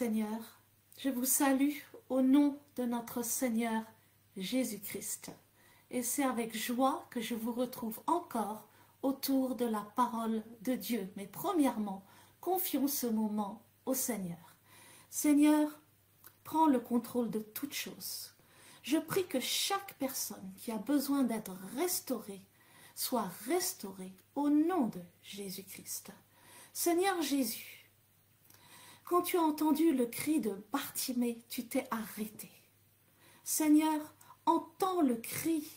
Seigneur, je vous salue au nom de notre Seigneur Jésus-Christ. Et c'est avec joie que je vous retrouve encore autour de la parole de Dieu. Mais premièrement, confions ce moment au Seigneur. Seigneur, prends le contrôle de toutes choses. Je prie que chaque personne qui a besoin d'être restaurée soit restaurée au nom de Jésus-Christ. Seigneur Jésus, quand tu as entendu le cri de Bartimée, tu t'es arrêté. Seigneur, entends le cri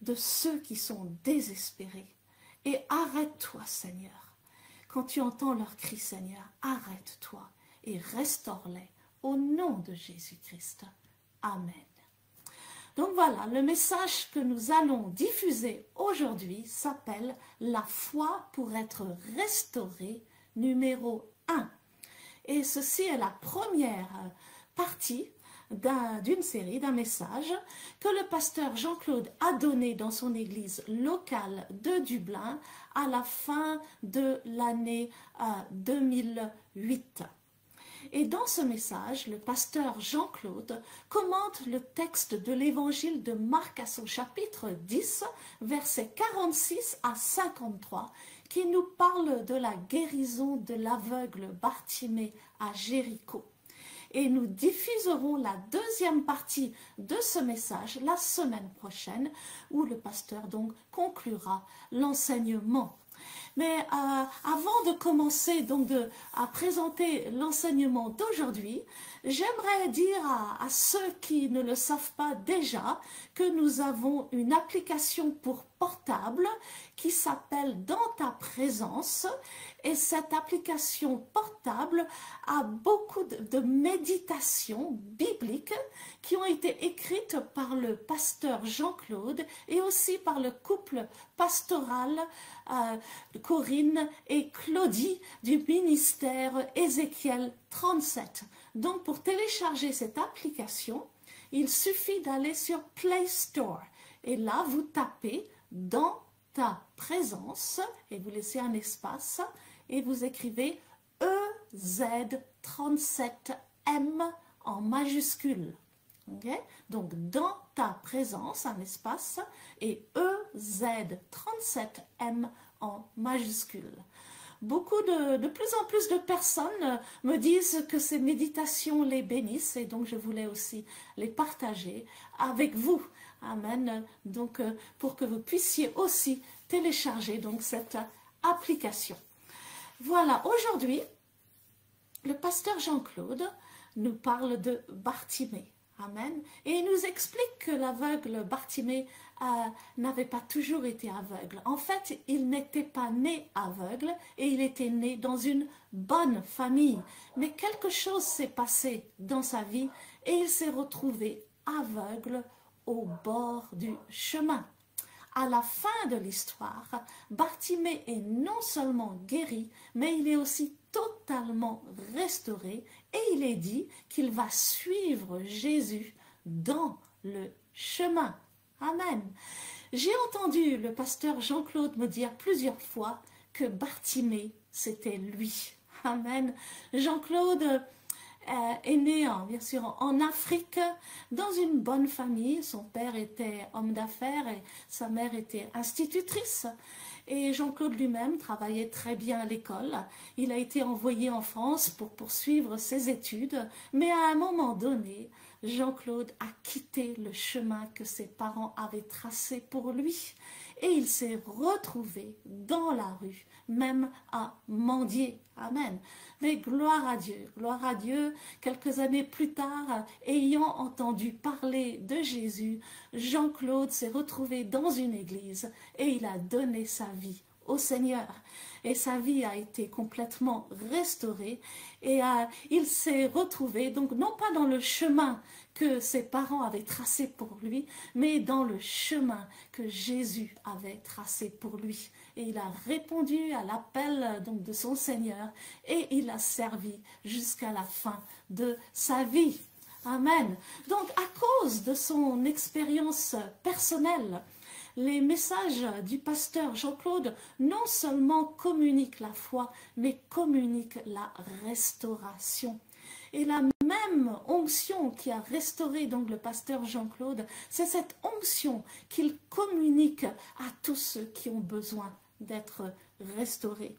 de ceux qui sont désespérés et arrête-toi, Seigneur. Quand tu entends leur cri, Seigneur, arrête-toi et restaure-les au nom de Jésus-Christ. Amen. Donc voilà, le message que nous allons diffuser aujourd'hui s'appelle « La foi pour être restaurée » numéro 1. Et ceci est la première partie d'une série, d'un message que le pasteur Jean-Claude a donné dans son église locale de Dublin à la fin de l'année 2008. Et dans ce message, le pasteur Jean-Claude commente le texte de l'évangile de Marc à son chapitre 10, versets 46 à 53, qui nous parle de la guérison de l'aveugle Bartimée à Jéricho. Et nous diffuserons la deuxième partie de ce message la semaine prochaine, où le pasteur donc conclura l'enseignement. Mais avant de commencer donc à présenter l'enseignement d'aujourd'hui, j'aimerais dire à ceux qui ne le savent pas déjà que nous avons une application pour portable qui s'appelle Dans ta présence. Et cette application portable a beaucoup de méditations bibliques qui ont été écrites par le pasteur Jean-Claude et aussi par le couple pastoral Corinne et Claudie du ministère Ézéchiel 37. Donc pour télécharger cette application, il suffit d'aller sur Play Store et là vous tapez Dans ta présence et vous laissez un espace et vous écrivez EZ37M en majuscule. Okay? Donc dans ta présence, un espace, et EZ37M en majuscule. Beaucoup de plus en plus de personnes me disent que ces méditations les bénissent et donc je voulais aussi les partager avec vous. Amen. Donc pour que vous puissiez aussi télécharger donc cette application. Voilà, aujourd'hui, le pasteur Jean-Claude nous parle de Bartimée. Amen. Et il nous explique que l'aveugle Bartimée n'avait pas toujours été aveugle. En fait, il n'était pas né aveugle et il était né dans une bonne famille. Mais quelque chose s'est passé dans sa vie et il s'est retrouvé aveugle au bord du chemin. À la fin de l'histoire, Bartimée est non seulement guéri, mais il est aussi totalement restauré et il est dit qu'il va suivre Jésus dans le chemin. Amen. J'ai entendu le pasteur Jean-Claude me dire plusieurs fois que Bartimée, c'était lui. Amen. Jean-Claude est né bien sûr en Afrique, dans une bonne famille. Son père était homme d'affaires et sa mère était institutrice. Et Jean-Claude lui-même travaillait très bien à l'école. Il a été envoyé en France pour poursuivre ses études. Mais à un moment donné, Jean-Claude a quitté le chemin que ses parents avaient tracé pour lui. Et il s'est retrouvé dans la rue, même à mendier. Amen. Mais gloire à Dieu, quelques années plus tard, ayant entendu parler de Jésus, Jean-Claude s'est retrouvé dans une église et il a donné sa vie au Seigneur. Et sa vie a été complètement restaurée et il s'est retrouvé, donc non pas dans le chemin que ses parents avaient tracé pour lui, mais dans le chemin que Jésus avait tracé pour lui. Et il a répondu à l'appel donc de son Seigneur et il a servi jusqu'à la fin de sa vie. Amen. Donc à cause de son expérience personnelle, les messages du pasteur Jean-Claude non seulement communiquent la foi, mais communiquent la restauration. Et la même onction qui a restauré donc le pasteur Jean-Claude, c'est cette onction qu'il communique à tous ceux qui ont besoin d'être restaurés.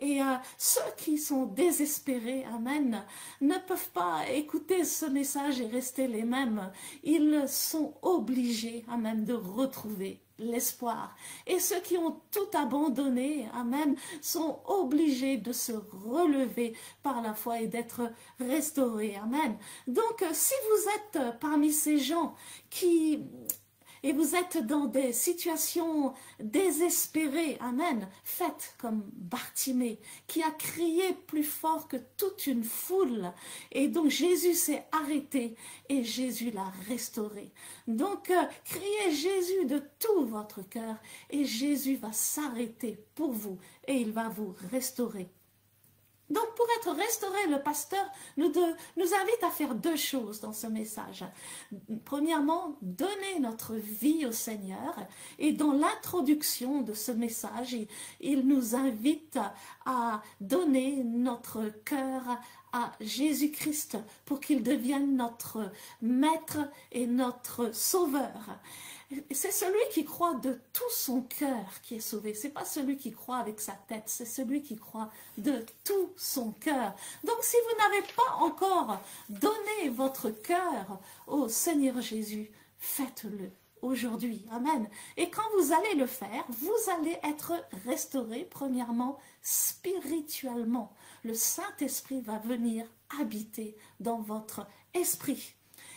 Et ceux qui sont désespérés, amen, ne peuvent pas écouter ce message et rester les mêmes. Ils sont obligés, amen, de retrouver l'espoir. Et ceux qui ont tout abandonné, amen, sont obligés de se relever par la foi et d'être restaurés, amen. Donc, si vous êtes parmi ces gens et vous êtes dans des situations désespérées, amen, faites comme Bartimée, qui a crié plus fort que toute une foule. Et donc Jésus s'est arrêté et Jésus l'a restauré. Donc criez Jésus de tout votre cœur et Jésus va s'arrêter pour vous et il va vous restaurer. Donc, pour être restauré, le pasteur nous invite à faire deux choses dans ce message. Premièrement, donner notre vie au Seigneur. Et dans l'introduction de ce message, il nous invite à donner notre cœur à Jésus-Christ pour qu'il devienne notre maître et notre sauveur. C'est celui qui croit de tout son cœur qui est sauvé. Ce n'est pas celui qui croit avec sa tête, c'est celui qui croit de tout son cœur. Donc si vous n'avez pas encore donné votre cœur au Seigneur Jésus, faites-le aujourd'hui. Amen. Et quand vous allez le faire, vous allez être restauré, premièrement, spirituellement. Le Saint-Esprit va venir habiter dans votre esprit.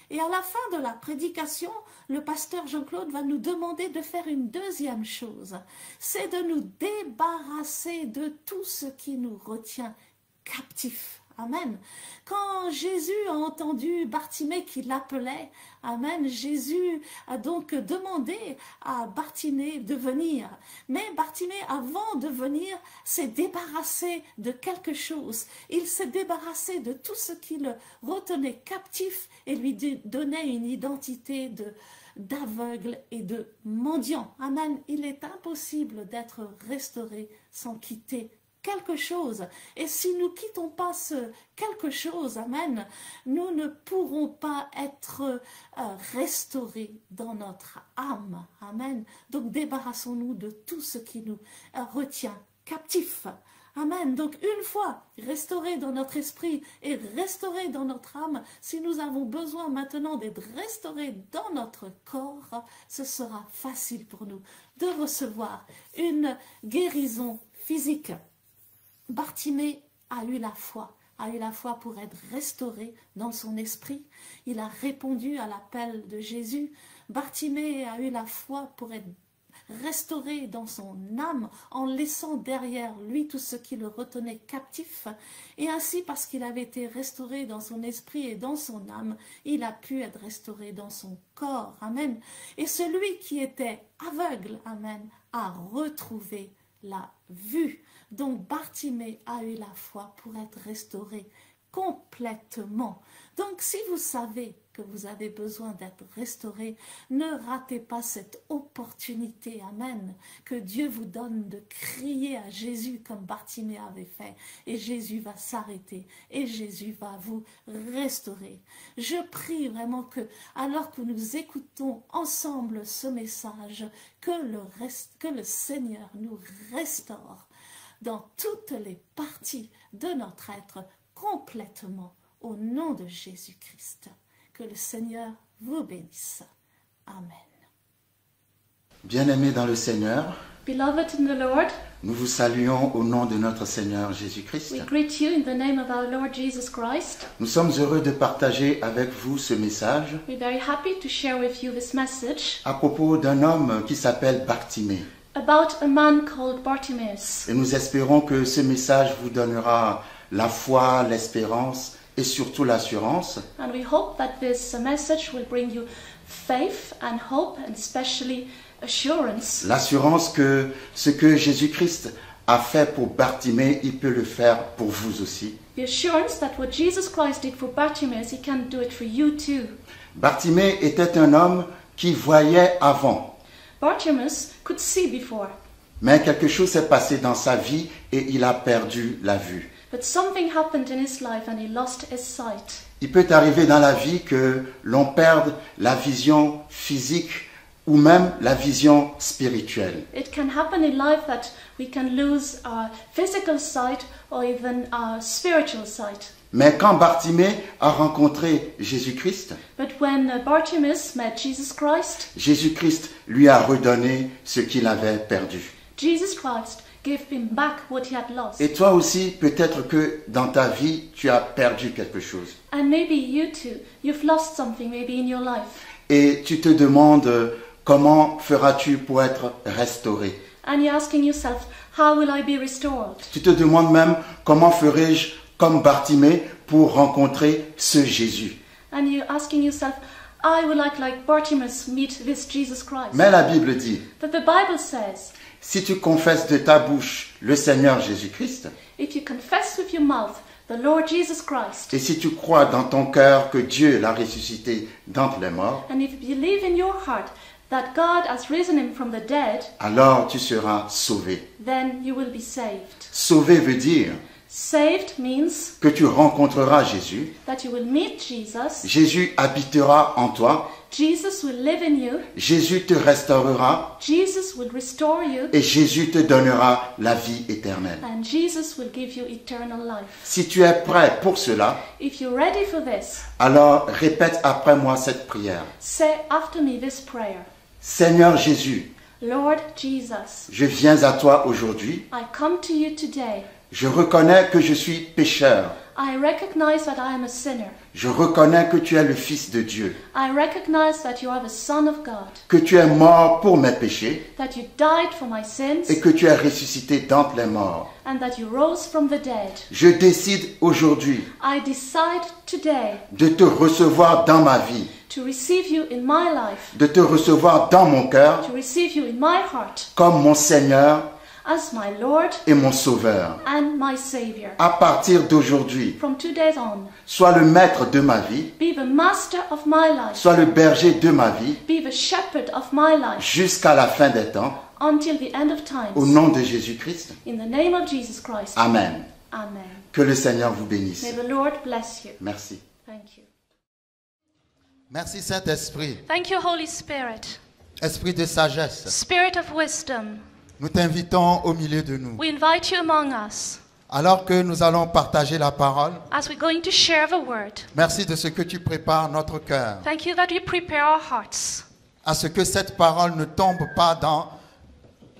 Et à la fin de la prédication, le pasteur Jean-Claude va nous demander de faire une deuxième chose. C'est de nous débarrasser de tout ce qui nous retient captifs. Amen. Quand Jésus a entendu Bartimée qui l'appelait, amen, Jésus a donc demandé à Bartimée de venir. Mais Bartimée, avant de venir, s'est débarrassé de quelque chose. Il s'est débarrassé de tout ce qui le retenait captif et lui donnait une identité d'aveugle et de mendiant. Amen. Il est impossible d'être restauré sans quitter quelque chose. Et si nous ne quittons pas ce quelque chose, amen, nous ne pourrons pas être restaurés dans notre âme. Amen. Donc débarrassons-nous de tout ce qui nous retient captifs. Amen. Donc une fois restaurés dans notre esprit et restaurés dans notre âme, si nous avons besoin maintenant d'être restaurés dans notre corps, ce sera facile pour nous de recevoir une guérison physique. Bartimée a eu la foi pour être restauré dans son esprit. Il a répondu à l'appel de Jésus. Bartimée a eu la foi pour être restauré dans son âme en laissant derrière lui tout ce qui le retenait captif. Et ainsi, parce qu'il avait été restauré dans son esprit et dans son âme, il a pu être restauré dans son corps. Amen. Et celui qui était aveugle, amen, a retrouvé la vue. Donc Bartimée a eu la foi pour être restauré complètement. Donc si vous savez que vous avez besoin d'être restauré, ne ratez pas cette opportunité, amen, que Dieu vous donne de crier à Jésus comme Bartimée avait fait. Et Jésus va s'arrêter et Jésus va vous restaurer. Je prie vraiment que, alors que nous écoutons ensemble ce message, que le Seigneur nous restaure dans toutes les parties de notre être complètement au nom de Jésus-Christ. Que le Seigneur vous bénisse. Amen. Bien-aimés dans le Seigneur, Beloved in the Lord, nous vous saluons au nom de notre Seigneur Jésus-Christ. we greet you in the name of our Lord Jesus Christ. Nous sommes heureux de partager avec vous ce message We're very happy to share with you this message à propos d'un homme qui s'appelle Bartimée. about a man called Bartimaeus. Et nous espérons que ce message vous donnera la foi, l'espérance et surtout l'assurance And we hope that this message will bring you faith and hope and especially assurance. l'assurance que ce que Jésus-Christ a fait pour Bartimée, il peut le faire pour vous aussi. The assurance that what Jesus Christ did for Bartimaeus, he can do it for you too. Bartimée était un homme qui voyait avant, Bartimaeus could see before, mais quelque chose s'est passé dans sa vie et il a perdu la vue. But something happened in his life and he lost his sight. Il peut arriver dans la vie que l'on perde la vision physique ou même la vision spirituelle. It can happen in life that we can lose our physical sight or even our spiritual sight. Mais quand Bartimée a rencontré Jésus-Christ, But when Bartimaeus met Jesus Christ, Jésus-Christ lui a redonné ce qu'il avait perdu. Jesus Christ gave him back what he had lost. Et toi aussi, peut-être que dans ta vie, tu as perdu quelque chose. And maybe you too, you've lost something maybe in your life. Et tu te demandes comment feras-tu pour être restauré. And you're asking yourself, how will I be restored? Tu te demandes même comment ferai-je comme Bartimée pour rencontrer ce Jésus. And you're asking yourself, I would like Bartimaeus meet this Jesus Christ. Mais la Bible dit, But the Bible says, si tu confesses de ta bouche le Seigneur Jésus-Christ, if you confess with your mouth the Lord Jesus Christ, et si tu crois dans ton cœur que Dieu l'a ressuscité d'entre les morts, and if you believe in your heart that God has risen him from the dead, alors tu seras sauvé. then you will be saved. Sauvé veut dire Saved means que tu rencontreras Jésus, that you will meet Jesus, Jésus habitera en toi, Jesus will live in you, Jésus te restaurera Jesus will restore you, et Jésus te donnera la vie éternelle. and Jesus will give you eternal life. Si tu es prêt pour cela, If you're ready for this, alors répète après moi cette prière. say after me this prayer. Seigneur Jésus, Lord Jesus, je viens à toi aujourd'hui. I come to you today. Je reconnais que je suis pécheur. I recognize that I am a sinner. Je reconnais que tu es le Fils de Dieu, I recognize that you are the Son of God, que tu es mort pour mes péchés that you died for my sins, et que tu es ressuscité d'entre les morts. and that you rose from the dead. Je décide aujourd'hui I decide today de te recevoir dans ma vie, to receive you in my life, de te recevoir dans mon cœur to receive you in my heart comme mon Seigneur as my Lord et mon Sauveur. and my Savior. À partir d'aujourd'hui, From today on, sois le maître de ma vie, be the master of my life, sois le berger de ma vie be the shepherd of my life jusqu'à la fin des temps, until the end of au times. nom de Jésus-Christ. In the name of Jesus Christ. Amen. Amen. Que le Seigneur vous bénisse. May the Lord bless you. Merci. Thank you. Merci Saint-Esprit, Thank you, Holy Spirit. esprit de sagesse. Spirit of wisdom, Nous t'invitons au milieu de nous. we invite you among us Alors que nous allons partager la parole, as we're going to share the word. merci de ce que tu prépares notre cœur, Thank you that you prepare our hearts à ce que cette parole ne tombe pas dans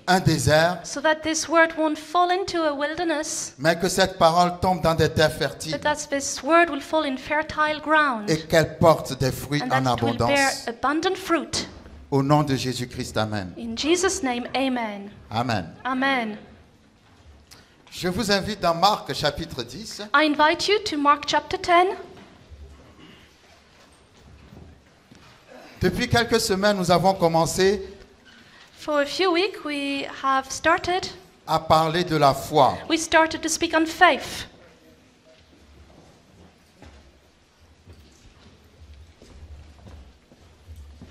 un désert, so that this word won't fall into a wilderness, mais que cette parole tombe dans des terres fertiles but that this word will fall in fertile ground et qu'elle porte des fruits and en that it will bear abondance. abundant fruit. Au nom de Jésus-Christ, Amen. In Jesus' name, amen. Amen. Amen. Je vous invite dans Marc chapitre 10. I invite you to Mark chapter 10. Depuis quelques semaines, nous avons commencé For a few weeks, we have started. à parler de la foi. We started to speak on faith.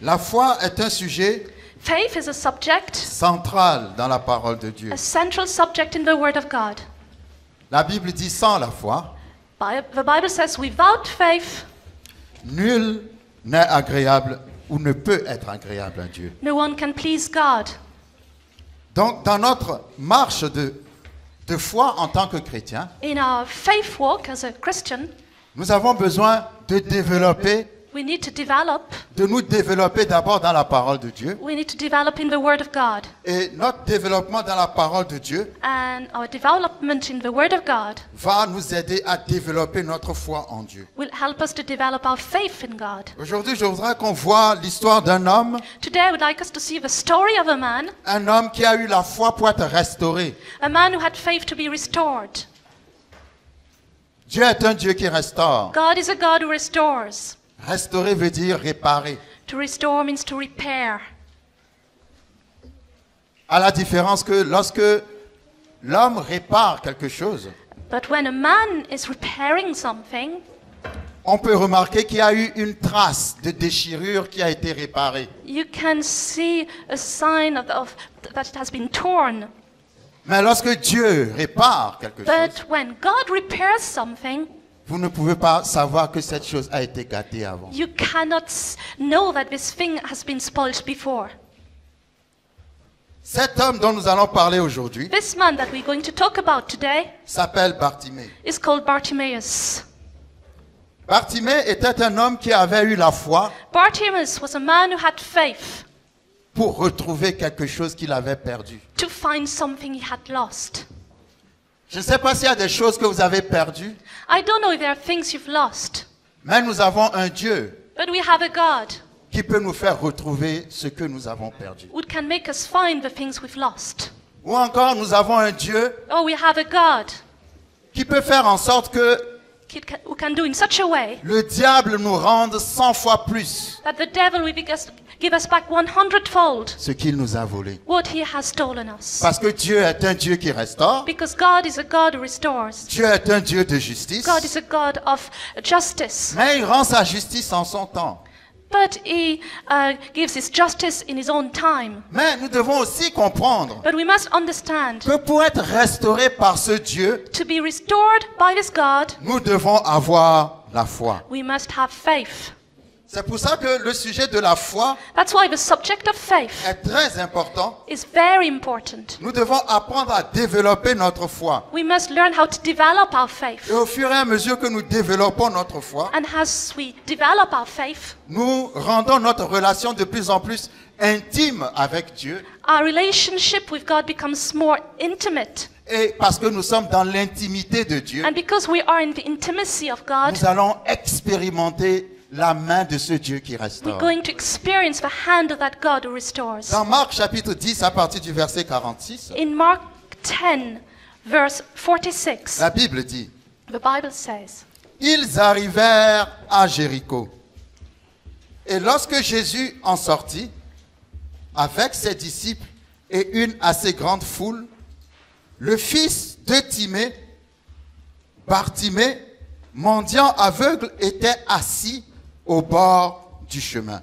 La foi est un sujet Faith is a subject, central dans la parole de Dieu. a central subject in the Word of God. La Bible dit sans la foi, The Bible says, without faith, nul n'est agréable ou ne peut être agréable à Dieu. no one can please God. Donc, dans notre marche de foi en tant que chrétien, In our faith walk as a Christian, nous avons besoin de développer, we need to develop. de nous développer d'abord dans la parole de Dieu. We need to develop in the Word of God. Et notre développement dans la parole de Dieu And our development in the Word of God va nous aider à développer notre foi en Dieu. will help us to develop our faith in God. Aujourd'hui, je voudrais qu'on voit l'histoire d'un homme Today, I would like us to see the story of un homme qui a eu la foi pour être restauré. a man who had faith to be restored. Dieu est un Dieu qui restaure. God is a God who restores. Restaurer veut dire réparer. To restore means to repair. À la différence que lorsque l'homme répare quelque chose, But when a man is repairing something, on peut remarquer qu'il y a eu une trace de déchirure qui a été réparée. you can see a sign that it has been torn. Mais lorsque Dieu répare quelque chose, But when God repairs something, vous ne pouvez pas savoir que cette chose a été gâtée avant. you cannot know that this thing has been spoiled before. Cet homme dont nous allons parler aujourd'hui This man that we're going to talk about today s'appelle Bartimée. is called Bartimaeus. Bartimée était un homme qui avait eu la foi Bartimaeus was a man who had faith pour retrouver quelque chose qu'il avait perdu. to find something he had lost. Je ne sais pas s'il y a des choses que vous avez perdues, I don't know if there are things you've lost, mais nous avons un Dieu but we have a God qui peut nous faire retrouver ce que nous avons perdu. who can make us find the things we've lost. Ou encore, nous avons un Dieu Oh, we have a God qui peut faire en sorte que who can do in such a way le diable nous rende 100 fois plus that the devil will give us back 100-fold ce qu'il nous a volé. what he has stolen us. Parce que Dieu est un Dieu qui restaure, Because God is a God who restores. Dieu est un Dieu de justice, God is a God of justice. mais il rend sa justice en son temps. But he gives his justice in his own time. Mais nous devons aussi comprendre But we must understand, que pour être restauré par ce Dieu, to be restored by this God, nous devons avoir la foi. we must have faith. C'est pour ça que le sujet de la foi That's why the subject of faith est très important. is very important. Nous devons apprendre à développer notre foi. We must learn how to develop our faith. Et au fur et à mesure que nous développons notre foi, And as we develop our faith, nous rendons notre relation de plus en plus intime avec Dieu. our relationship with God becomes more intimate. Et parce que nous sommes dans l'intimité de Dieu, And because we are in the intimacy of God, nous allons expérimenter la main de ce Dieu qui we're restaure. going to experience the hand of that God who restores. Dans Marc chapitre 10, à partir du verset 46, In Mark 10, verse 46, la Bible dit, the Bible says, ils arrivèrent à Jéricho. Et lorsque Jésus en sortit, avec ses disciples et une assez grande foule, le fils de Timée, Bartimée, mendiant aveugle, était assis au bord du chemin.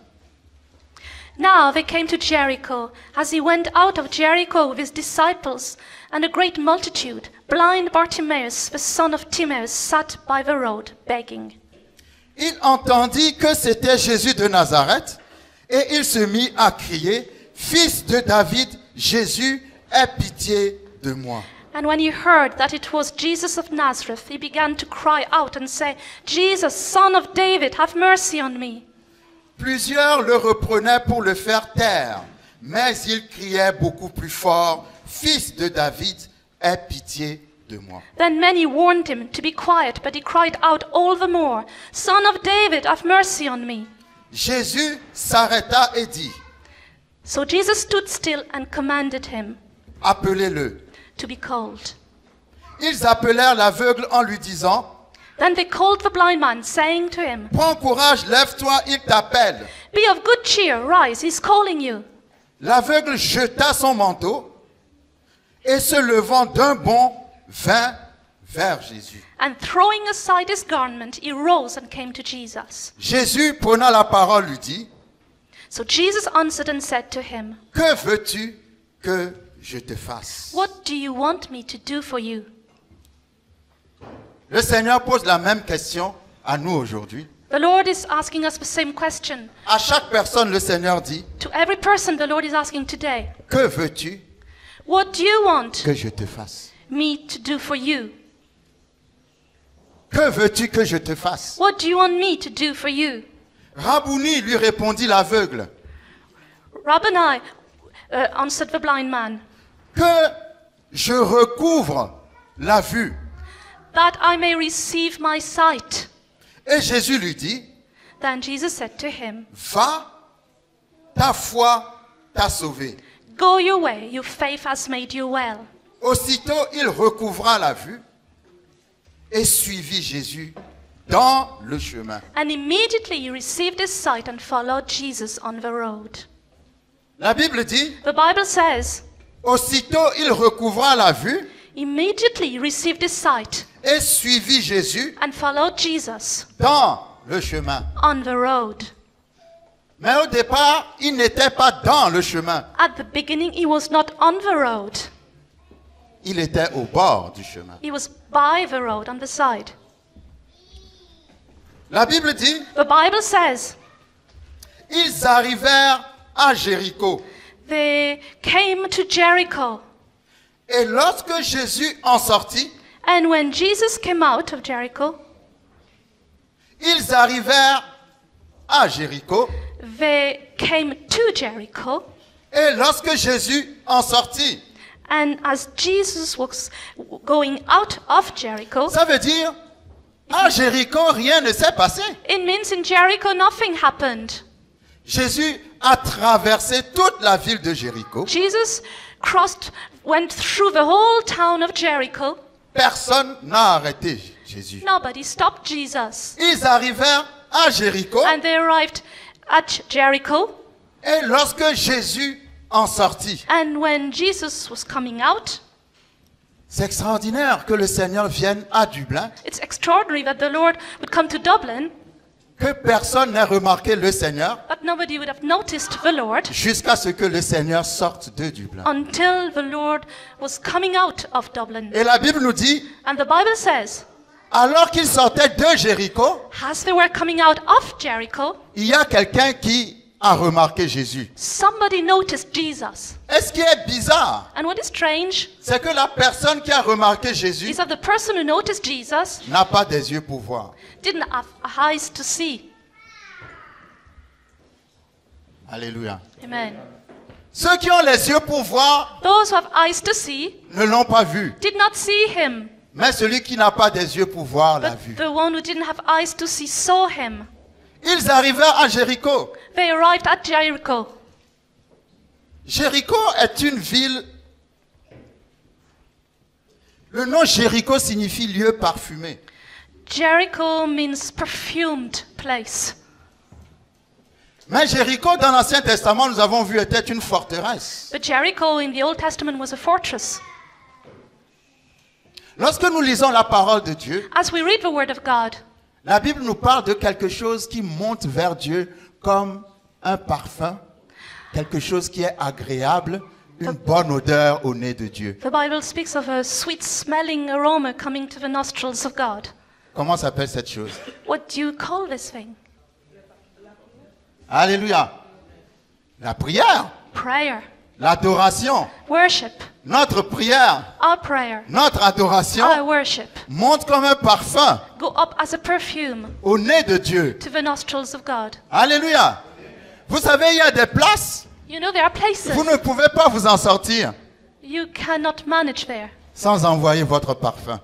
Now they came to Jericho. As he went out of Jericho with his disciples and a great multitude, blind Bartimaeus, the son of Timaeus, sat by the road, begging. Il entendit que c'était Jésus de Nazareth et il se mit à crier, « Fils de David, Jésus, aie pitié de moi. » And when he heard that it was Jesus of Nazareth, he began to cry out and say, Jesus, son of David, have mercy on me. Plusieurs le reprenaient pour le faire taire, mais il criait beaucoup plus fort, « Fils de David, aie pitié de moi. » Then many warned him to be quiet, but he cried out all the more, Son of David, have mercy on me. Jésus s'arrêta et dit, So Jesus stood still and commanded him « Appelez-le. » to be called. Ils appelèrent l'aveugle en lui disant, Then they called the blind man, saying to him, « Prends courage, lève-toi, il t'appelle. » Be of good cheer, rise, he's calling you. L'aveugle jeta son manteau et se levant d'un bond, vint vers Jésus. And throwing aside his garment, he rose and came to Jesus. Jésus, prenant la parole, lui dit, So Jesus answered and said to him, « Que veux-tu que je te fasse? » What do you want me to do for you? Le Seigneur pose la même question à nous aujourd'hui. The Lord is asking us the same question. À chaque personne, le Seigneur dit, To every person, the Lord is asking today, « Que veux-tu What do you want que je te fasse? me to do for you? Que veux-tu que je te fasse? » What do you want me to do for you? Rabouni, lui répondit l'aveugle, Rabboni answered the blind man, que je recouvre la vue. that I may receive my sight. Et Jésus lui dit, Then Jesus said to him, va, ta foi t'a sauvé. Go your way, your faith has made you well. Aussitôt, il recouvra la vue et suivit Jésus dans le chemin. And immediately he received his sight and followed Jesus on the road. La Bible dit, The Bible says, aussitôt, il recouvra la vue immediately he received his sight et suivit Jésus and followed Jesus dans le chemin. on the road. Mais au départ, il n'était pas dans le chemin. At the beginning, he was not on the road. Il était au bord du chemin. He was by the road on the side. La Bible dit, The Bible says ils arrivèrent à Jéricho. they came to Jericho. Et lorsque Jésus en sortit, And when Jesus came out of Jericho, ils arrivèrent à Jéricho. they came to Jericho. Et lorsque Jésus en sortit, And as Jesus was going out of Jericho, ça veut dire, à Jéricho, rien ne s'est passé. it means in Jericho nothing happened. Jésus a traversé toute la ville de Jéricho. Jesus went through the whole town of Jericho. Personne n'a arrêté Jésus. Nobody stopped Jesus. Ils arrivèrent à Jéricho. And they arrived at Jericho. Et lorsque Jésus en sortit, And when Jesus was coming out, c'est extraordinaire que le Seigneur vienne à Dublin, it's extraordinary that the Lord would come to Dublin, que personne n'ait remarqué le Seigneur but nobody would have noticed the Lord jusqu'à ce que le Seigneur sorte de Dublin. until the Lord was coming out of Dublin. Et la Bible nous dit, And the Bible says, alors qu'ils sortaient de Jéricho, as they were coming out of Jericho, il y a quelqu'un qui a remarqué Jésus. somebody noticed Jesus. Et ce qui est bizarre, And what is strange c'est que la personne qui a remarqué Jésus is that the person who noticed Jesus n'a pas des yeux pour voir. didn't have eyes to see. Alléluia. Amen. Ceux qui ont les yeux pour voir Those who have eyes to see ne l'ont pas vu. did not see him, Mais celui qui n'a pas des yeux pour voir l'a but vu. the one who didn't have eyes to see saw him. Ils arrivèrent à Jéricho. They arrived at Jericho. Jéricho est une ville. Le nom Jéricho signifie lieu parfumé. Jericho means perfumed place. Mais Jéricho, dans l'Ancien Testament, nous avons vu, était une forteresse. But Jericho in the Old Testament was a fortress. Lorsque nous lisons la parole de Dieu, As we read the Word of God, la Bible nous parle de quelque chose qui monte vers Dieu comme un parfum, quelque chose qui est agréable, une bonne odeur au nez de Dieu. the Bible speaks of a sweet smelling aroma coming to the nostrils of God. Comment s'appelle cette chose? What do you call this thing? Alléluia. La prière, Prayer. l'adoration, Worship. notre prière, Our prayer. notre adoration Our worship. monte comme un parfum Go up as a perfume au nez de Dieu. to the nostrils of God. Alléluia. Vous savez, il y a des places, You know, there are places vous ne pouvez pas vous en sortir you cannot manage there sans envoyer votre parfum.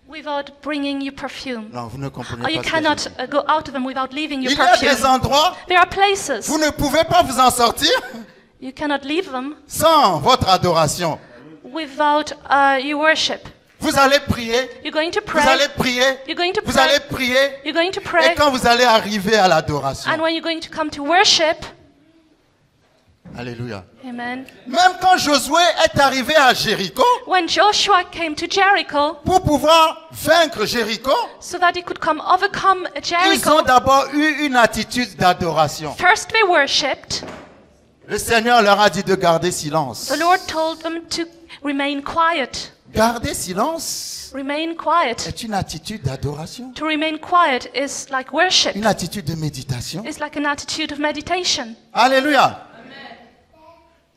without bringing your perfume. Non, vous ne comprenez Or pas you ce que je cannot dis. go out of them without leaving your Il y a des perfume. endroits, There are places vous ne pouvez pas vous en sortir you cannot leave them sans votre adoration. without your worship. Vous allez prier, You're going to vous pray. allez prier, You're going to vous pray. allez prier, You're going to et pray. quand vous allez arriver à l'adoration, And when you're going to come to worship, alléluia. amen. Même quand Josué est arrivé à Jéricho, When Joshua came to Jericho, pour pouvoir vaincre Jéricho, so that he could overcome ils Jericho, ont d'abord eu une attitude d'adoration. first they worshipped. Le Seigneur leur a dit de garder silence. The Lord told them to remain quiet. Garder silence Remain quiet. est une attitude d'adoration, To remain quiet is like worship. une attitude de méditation. It's like an attitude of meditation. Alléluia.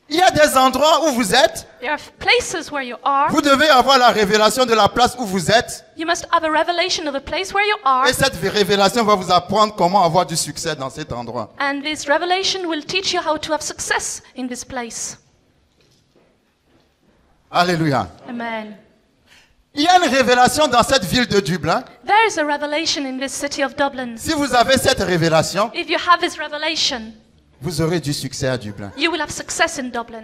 Il y a des endroits où vous êtes, There are places where you are. vous devez avoir la révélation de la place où vous êtes, You must have a revelation of the place where you are. et cette révélation va vous apprendre comment avoir du succès dans cet endroit. And this revelation will teach you how to have success in this place. Alléluia. Amen. Il y a une révélation dans cette ville de Dublin. There is a revelation in this city of Dublin. Si vous avez cette révélation, If you have this revelation, vous aurez du succès à Dublin. you will have success in Dublin.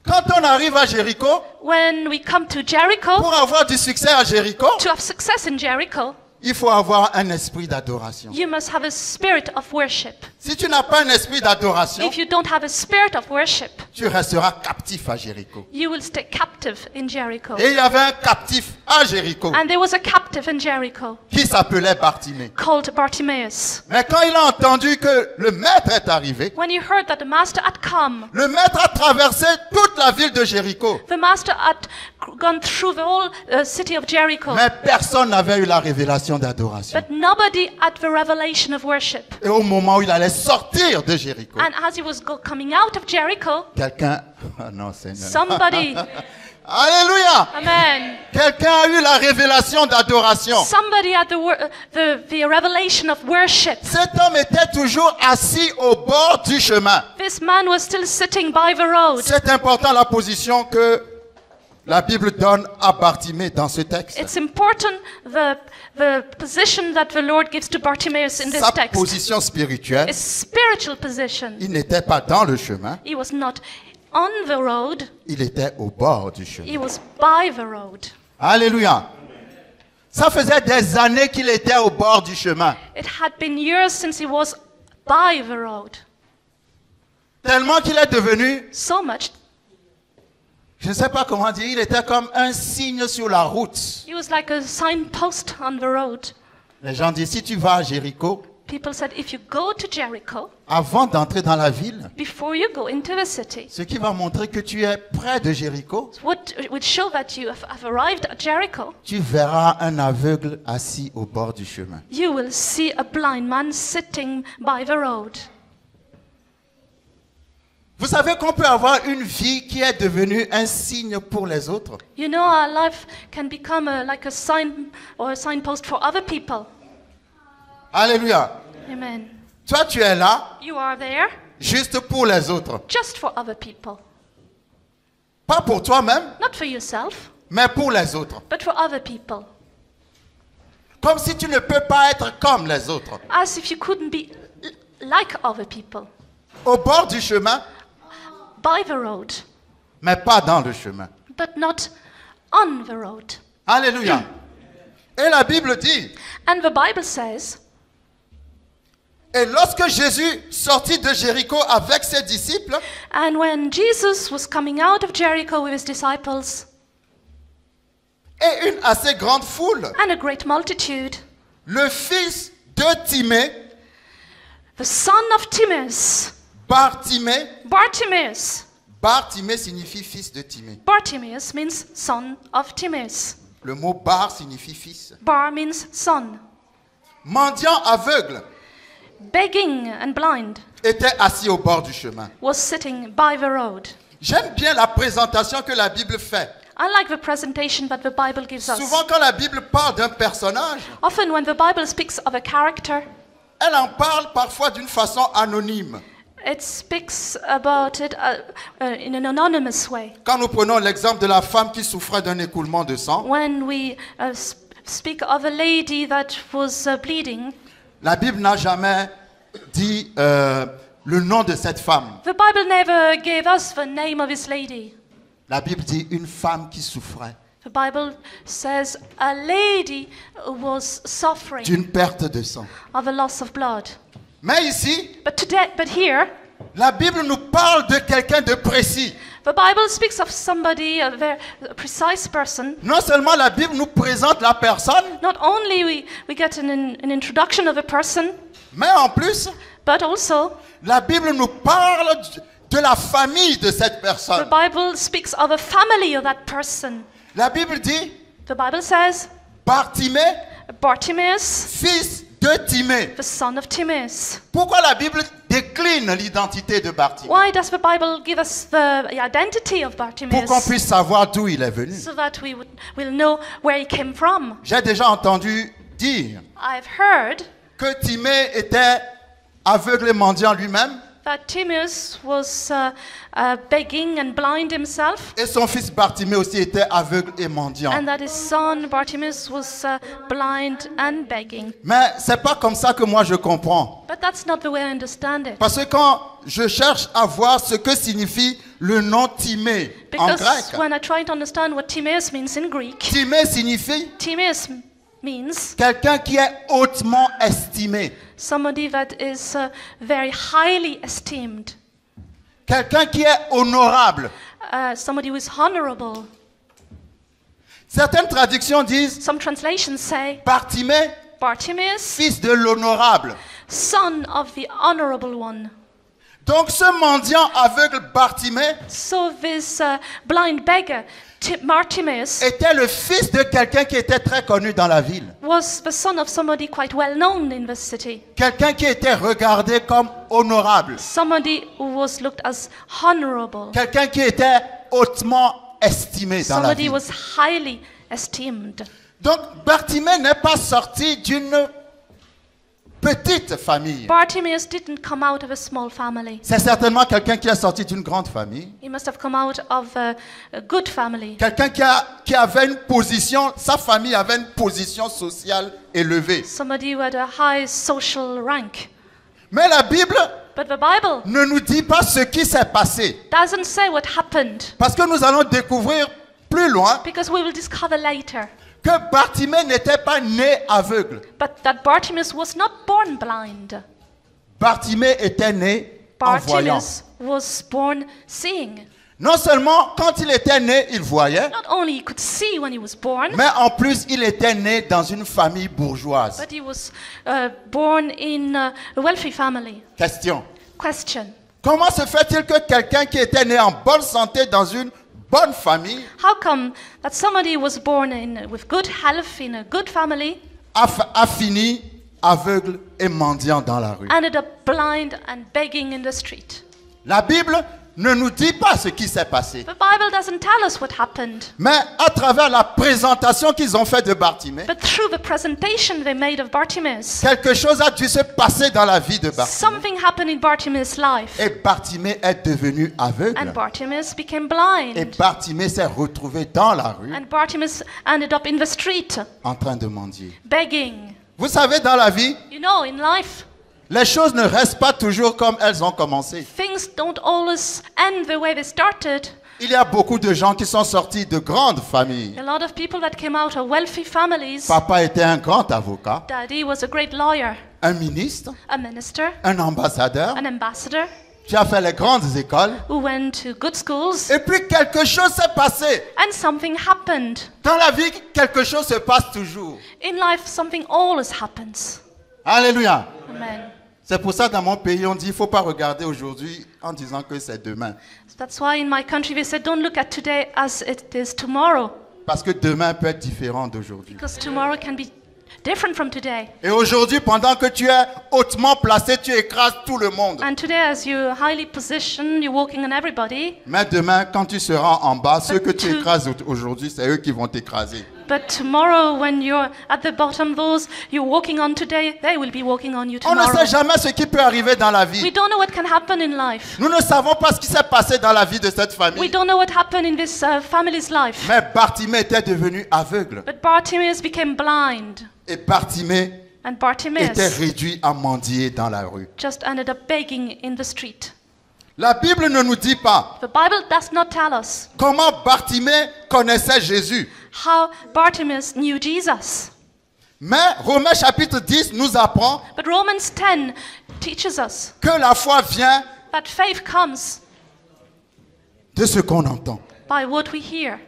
Quand on arrive à Jéricho, When we come to Jericho, pour avoir du succès à Jéricho, to have success in Jericho, il faut avoir un esprit d'adoration. you must have a spirit of worship. Si tu n'as pas un esprit d'adoration, if you don't have a spirit of worship, tu resteras captif à Jéricho. you will stay captive in Jericho. Et il y avait un captif à Jéricho And there was a captive in Jericho qui s'appelait Bartimée. called Bartimaeus. Mais quand il a entendu que le maître est arrivé, When he heard that the master had come, le maître a traversé toute la ville de Jéricho. the master had gone through the whole city of Jericho. Mais personne n'avait eu la révélation d'adoration. But nobody had the revelation of worship. Et au moment où il allait sortir de Jéricho, And as he was coming out of Jericho, quelqu'un... Oh non, Seigneur. somebody, Alléluia! amen, Quelqu'un a eu la révélation d'adoration. somebody had the revelation of worship. Cet homme était toujours assis au bord du chemin. This man was still sitting by the road. C'est important la position que la Bible donne à Bartimée dans ce texte. It's important the position that the Lord gives to Bartimaeus in this Sa text. position spirituelle, A spiritual position. il n'était pas dans le chemin, He was not on the road, il était au bord du chemin. he was by the road. Alléluia. Ça faisait des années qu'il était au bord du chemin. It had been years since he was by the road. Tellement qu'il est devenu, So much. je ne sais pas comment dire, il était comme un signe sur la route. He was like a signpost on the road. Les gens disent, si tu vas à Jéricho, People said, if you go to Jericho, avant d'entrer dans la ville, before you go into the city, ce qui va montrer que tu es près de Jéricho, what would show that you have arrived at Jericho, tu verras un aveugle assis au bord du chemin. you will see a blind man sitting by the road. Vous savez qu'on peut avoir une vie qui est devenue un signe pour les autres. You know, our life can become like a sign or a signpost for other people. Alléluia. Amen. Toi, tu es là You are there juste pour les autres. just for other people. Pas pour toi-même, Not for yourself, mais pour les autres. but for other people. Comme si tu ne peux pas être comme les autres. As if you couldn't be like other people. Au bord du chemin, By the road, mais pas dans le chemin. but not on the road. Alléluia. Et la Bible dit, And the Bible says, et lorsque Jésus sortit de Jéricho avec ses disciples, and when Jesus was coming out of Jericho with his disciples et une assez grande foule, and a great multitude, le fils de Timée, the son of Timaeus, Bartimée, Bartimaeus signifie fils de Timée. Bartimaeus means son of Timaeus. Le mot bar signifie fils. Bar means son. Mendiant aveugle Begging and blind était assis au bord du chemin. was sitting by the road. J'aime bien la présentation que la Bible fait. I like the presentation that the Bible gives us. Souvent quand la Bible parle d'un personnage, Often when the Bible speaks of a character, elle en parle parfois d'une façon anonyme. it speaks about it in an anonymous way. Quand nous prenons l'exemple de la femme qui souffrait d'un écoulement de sang, When we speak of a lady that was bleeding, la Bible n'a jamais dit le nom de cette femme. the Bible never gave us the name of this lady. La Bible dit une femme qui souffrait The Bible says a lady was suffering d'une perte de sang. of a loss of blood. Mais ici, But here, la Bible nous parle de quelqu'un de précis. the Bible speaks of somebody, a very precise person. Non seulement la Bible nous présente la personne, Not only we get an introduction of a person, mais en plus, but also la Bible nous parle de la famille de cette the personne. Bible speaks of a family of that person. La Bible dit, The Bible says Bartimée, Bartimaeus, fils de Timée. the son of Timaeus. Pourquoi la Bible décline l'identité de Bartimée? Why does the Bible give us the identity of Pour qu'on Bartimaeus? puisse savoir d'où il est venu. So that will know where he came from. J'ai déjà entendu dire I've heard que Timée était aveugle et mendiant lui-même, that Timaeus was begging and blind himself, et son fils Bartimée aussi était aveugle et mendiant. and that his son Bartimaeus was blind and begging. Mais c'est pas comme ça que moi je comprends. But that's not the way I understand it. Parce que quand je cherche à voir ce que signifie le nom Timée en Because grec, when I try to understand what Timaeus means in Greek, Timée signifie Timaeus means quelqu'un qui est hautement estimé, somebody that is very highly esteemed, quelqu'un qui est honorable. somebody who is honorable. Certaines traductions disent Some translations say Bartimée, Bartimaeus, fils de l'honorable. son of the honorable one. Donc ce mendiant aveugle Bartimée So this blind beggar, Bartimaeus, était le fils de quelqu'un qui était très connu dans la ville. was the son of somebody quite well known in the city. Quelqu'un qui était regardé comme honorable. Somebody who was looked as honorable. Quelqu'un qui était hautement estimé dans la Somebody ville. was highly esteemed. Donc Bartimée n'est pas sorti d'une petite famille. Bartimaeus didn't come out of a small family. C'est certainement quelqu'un qui est sorti d'une grande famille. He must have come out of a good family. Quelqu'un qui avait une position, sa famille avait une position sociale élevée. Somebody who had a high social rank. Mais la Bible But the Bible ne nous dit pas ce qui s'est passé. doesn't say what happened, Parce que nous allons découvrir plus loin because we will discover later. que Bartimée n'était pas né aveugle. But that Bartimaeus was not born blind. Bartimée était né en voyant. Bartimaeus was born seeing. Non seulement quand il était né, il voyait, Not only he could see when he was born, mais en plus il était né dans une famille bourgeoise. but he was born in a wealthy family. Question. Question. Comment se fait-il que quelqu'un qui était né en bonne santé dans une bonne famille How come that somebody was born with good health in a good family a fini aveugle et mendiant dans la rue? ended up blind and begging in the street? La Bible ne nous dit pas ce qui s'est passé. The Bible doesn't tell us what happened, Mais à travers la présentation qu'ils ont faite de Bartimée, but through the presentation they made of Bartimaeus, quelque chose a dû se passer dans la vie de Bartimée. something happened in Bartimaeus' life, Et Bartimée est devenu and aveugle. Bartimaeus became Et blind, Bartimée s'est retrouvé dans la rue and Bartimaeus ended up in the street en train de mendier. begging. Vous savez, dans la vie, You know, in life, les choses ne restent pas toujours comme elles ont commencé. things don't always end the way they started. Il y a beaucoup de gens qui sont sortis de grandes familles. A lot of people that came out of wealthy families. Papa était un grand avocat, Daddy was a great lawyer, un ministre, a minister, un ambassadeur, an ambassador, qui a fait les grandes écoles. who went to good schools, Et puis quelque chose s'est passé. and something happened. Dans la vie, quelque chose se passe toujours. In life, something always happens. Alléluia. Amen. C'est pour ça dans mon pays, on dit, il ne faut pas regarder aujourd'hui en disant que c'est demain. That's why in my country they said, don't look at today as it is tomorrow, Parce que demain peut être différent d'aujourd'hui. because tomorrow can be different from today. Et aujourd'hui, pendant que tu es hautement placé, tu écrases tout le monde. And today, as you're highly positioned, you're walking on everybody. Mais demain, quand tu seras en bas, ceux que tu écrases aujourd'hui, c'est eux qui vont t'écraser. But tomorrow, when you're at the bottom, those you're walking on today, they will be walking on you On ne tomorrow. sait jamais ce qui peut arriver dans la We vie. don't know what can happen in life. Nous ne savons pas ce qui s'est passé dans la vie de cette We famille. don't know what happened in this family's life. Mais Bartimée était devenu aveugle. But Bartimaeus became blind, Et Bartimée and était Bartimaeus réduit à mendier dans la rue. just ended up begging in the street. La Bible ne nous dit pas The Bible does not tell us comment Bartimée connaissait Jésus. how Bartimaeus knew Jesus. Mais Romains chapitre 10 nous apprend But Romans 10 teaches us que la foi vient that faith comes de ce qu'on entend. by what we hear.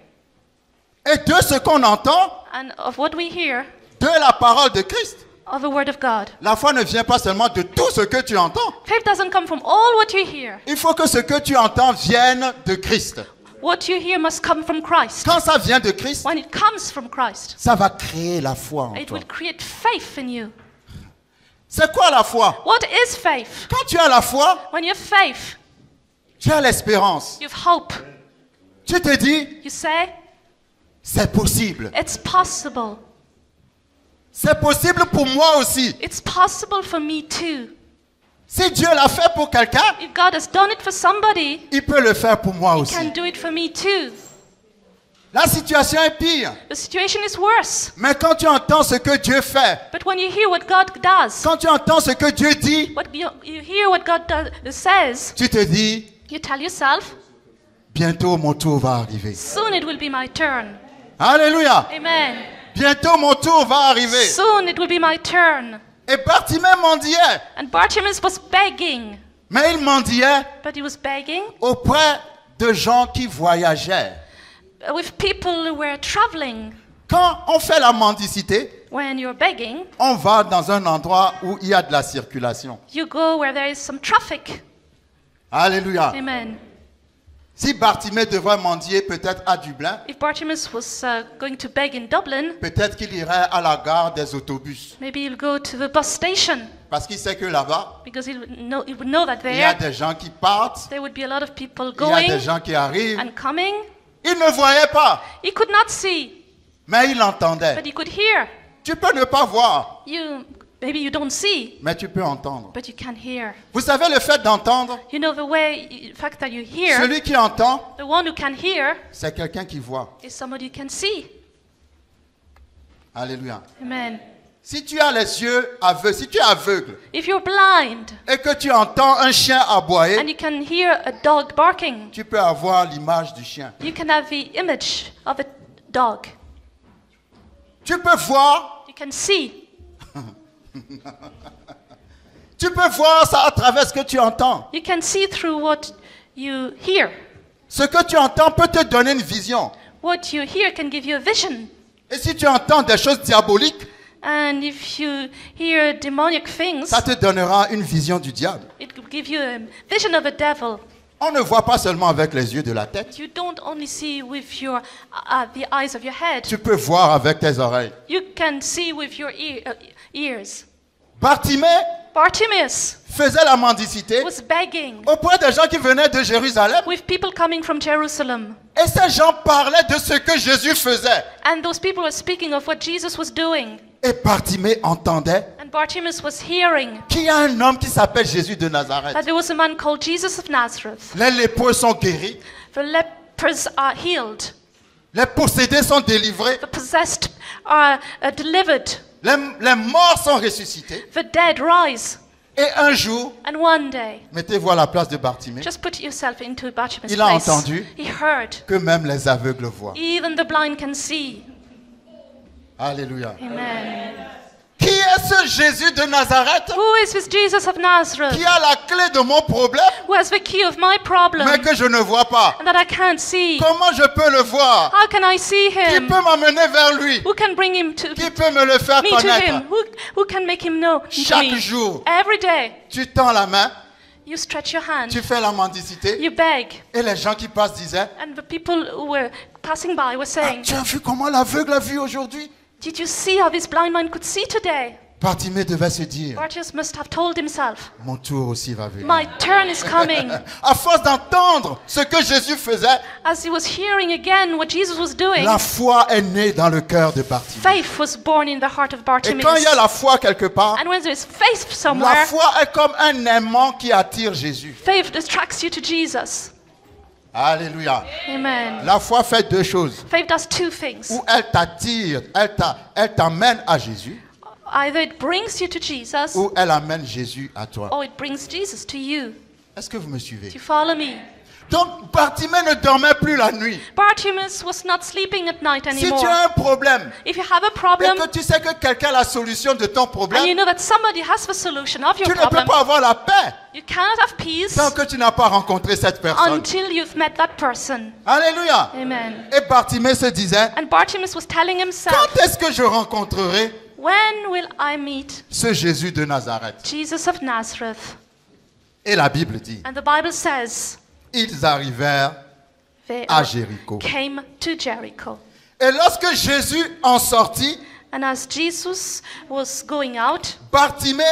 Et de ce qu'on entend, And of what we hear, de la parole de Christ. of the Word of God. La foi ne vient pas seulement de tout ce que tu entends. Faith doesn't come from all what you hear. Il faut que ce que tu entends vienne de Christ. What you hear must come from Christ. Quand ça vient de Christ, When it comes from Christ, ça va créer la foi en it toi. will create faith in you. C'est quoi la foi? What is faith? Quand tu as la foi, When you have faith, tu as l'espérance. you have hope. Tu te dis, You say, c'est possible. it's possible. C'est possible pour moi aussi. It's possible for me too. Si Dieu l'a fait pour quelqu'un, If God has done it for somebody, il peut le faire pour moi He aussi. can do it for me too. La situation est pire. The situation is worse. Mais quand tu entends ce que Dieu fait, But when you hear what God does, quand tu entends ce que Dieu dit, what you hear what God says, tu te dis, you tell yourself, bientôt mon tour va arriver. soon it will be my turn. Alléluia. Amen. Bientôt mon tour va arriver. Soon it will be my turn. Et Bartimée mendiait. And Bartimaeus was begging. Mais il mendiait But he was begging auprès de gens qui voyageaient. with people who were traveling. Quand on fait la mendicité, When you're begging, on va dans un endroit où il y a de la circulation. you go where there is some traffic. Alléluia. Amen. Si Bartimée devrait mendier peut-être à Dublin, If Bartimaeus was going to beg in Dublin, peut-être qu'il irait à la gare des autobus. maybe he'll go to the bus station Parce qu'il sait que là-bas, because he would know that il y a there des gens qui partent, there would be a lot of people il y a des going gens qui arrivent. and coming. Il ne voyait pas, He could not see, mais il entendait. but he could hear. Tu peux ne pas voir, Maybe you don't see, mais tu peux entendre. but you can hear. Vous savez, le fait d'entendre, You know, the fact that you hear, celui qui entend, the one who can hear c'est quelqu'un qui voit. is somebody who can see. Alléluia. Amen. Si tu as les yeux aveugles, si tu es aveugle If you're blind et que tu entends un chien aboyer, and you can hear a dog barking, tu peux avoir l'image du chien. you can have the image of a dog. Tu peux voir, You can see. tu peux voir ça à travers ce que tu entends. You can see through what you hear. Ce que tu entends peut te donner une vision. What you hear can give you a vision. Et si tu entends des choses diaboliques, And if you hear demonic things, ça te donnera une vision du diable. it will give you a vision of a devil. On ne voit pas seulement avec les yeux de la tête. You don't only see with your the eyes of your head. Tu peux voir avec tes oreilles. You can see with your ears. Bartimée Bartimaeus faisait la mendicité was begging auprès des gens qui venaient de Jérusalem. with people coming from Jerusalem. Et ces gens parlaient de ce que Jésus faisait. And those people were speaking of what Jesus was doing. Et Bartimée entendait And Bartimaeus was hearing qu'il y a un homme qui s'appelle Jésus de Nazareth. that there was a man called Jesus of Nazareth. Les lépreux sont guéris. The lepers are healed. Les possédés sont délivrés. The possessed are delivered. Les morts sont ressuscités. The dead rise. Et un jour, And one day, mettez-vous à la place de Bartimée, just put yourself into Bartimaeus' il a place. entendu He heard. que même les aveugles voient. Even the blind can see. Alléluia. Amen. Qui est ce Jésus de Nazareth Who is this Jesus of Nazareth qui a la clé de mon problème, who has the key of my problem mais que je ne vois pas? and that I can't see? Comment je peux le voir? How can I see Qui him? peut m'amener vers lui? Who can bring him to Qui peut me le faire me to connaître? him? Who can make him know to Chaque me? jour, Every day, tu tends la main, you stretch your hand, tu fais la mendicité, you beg, et les gens qui passent disaient, and the people who were passing by were ah, saying, tu as vu comment l'aveugle a vu aujourd'hui? "Did you see how this blind man could see today?" Bartimée devait se dire, Bartimaeus must have told himself, mon tour aussi va venir. "My turn is coming." À force d'entendre ce que Jésus faisait, As he was hearing again what Jesus was doing, la foi est née dans le cœur de Bartimée. faith was born in the heart of Et quand il y a Bartimaeus. la foi quelque part, And when there is faith la somewhere, foi est comme un aimant qui attire Jésus. faith attracts you to Jesus. Alléluia. Amen. La foi fait deux choses. Faith does two things. Ou elle t'attire, elle t'amène à Jésus, Either it brings you to Jesus, ou elle amène Jésus à toi. or it brings Jesus to you. Est-ce que vous me Do suivez? you follow me? Donc Bartimée ne dormait plus la nuit. Bartimaeus was not sleeping at night Si tu anymore. as un problème If you have a et problem, que tu sais que quelqu'un a la solution de ton and you problème, know that somebody has the solution of tu your ne peux problem, pas avoir la paix you cannot have peace tant que tu n'as pas rencontré cette personne. until you've met that person. Alléluia. Amen. Et Bartimée se disait, And Bartimaeus was telling himself, quand est-ce que je rencontrerai when will I meet ce Jésus de Nazareth? Jesus of Nazareth? Et la Bible dit, And the Bible says, ils arrivèrent they à Jéricho. came to Jericho. Et lorsque Jésus en sortit, And as Jesus was going out, Bartimée,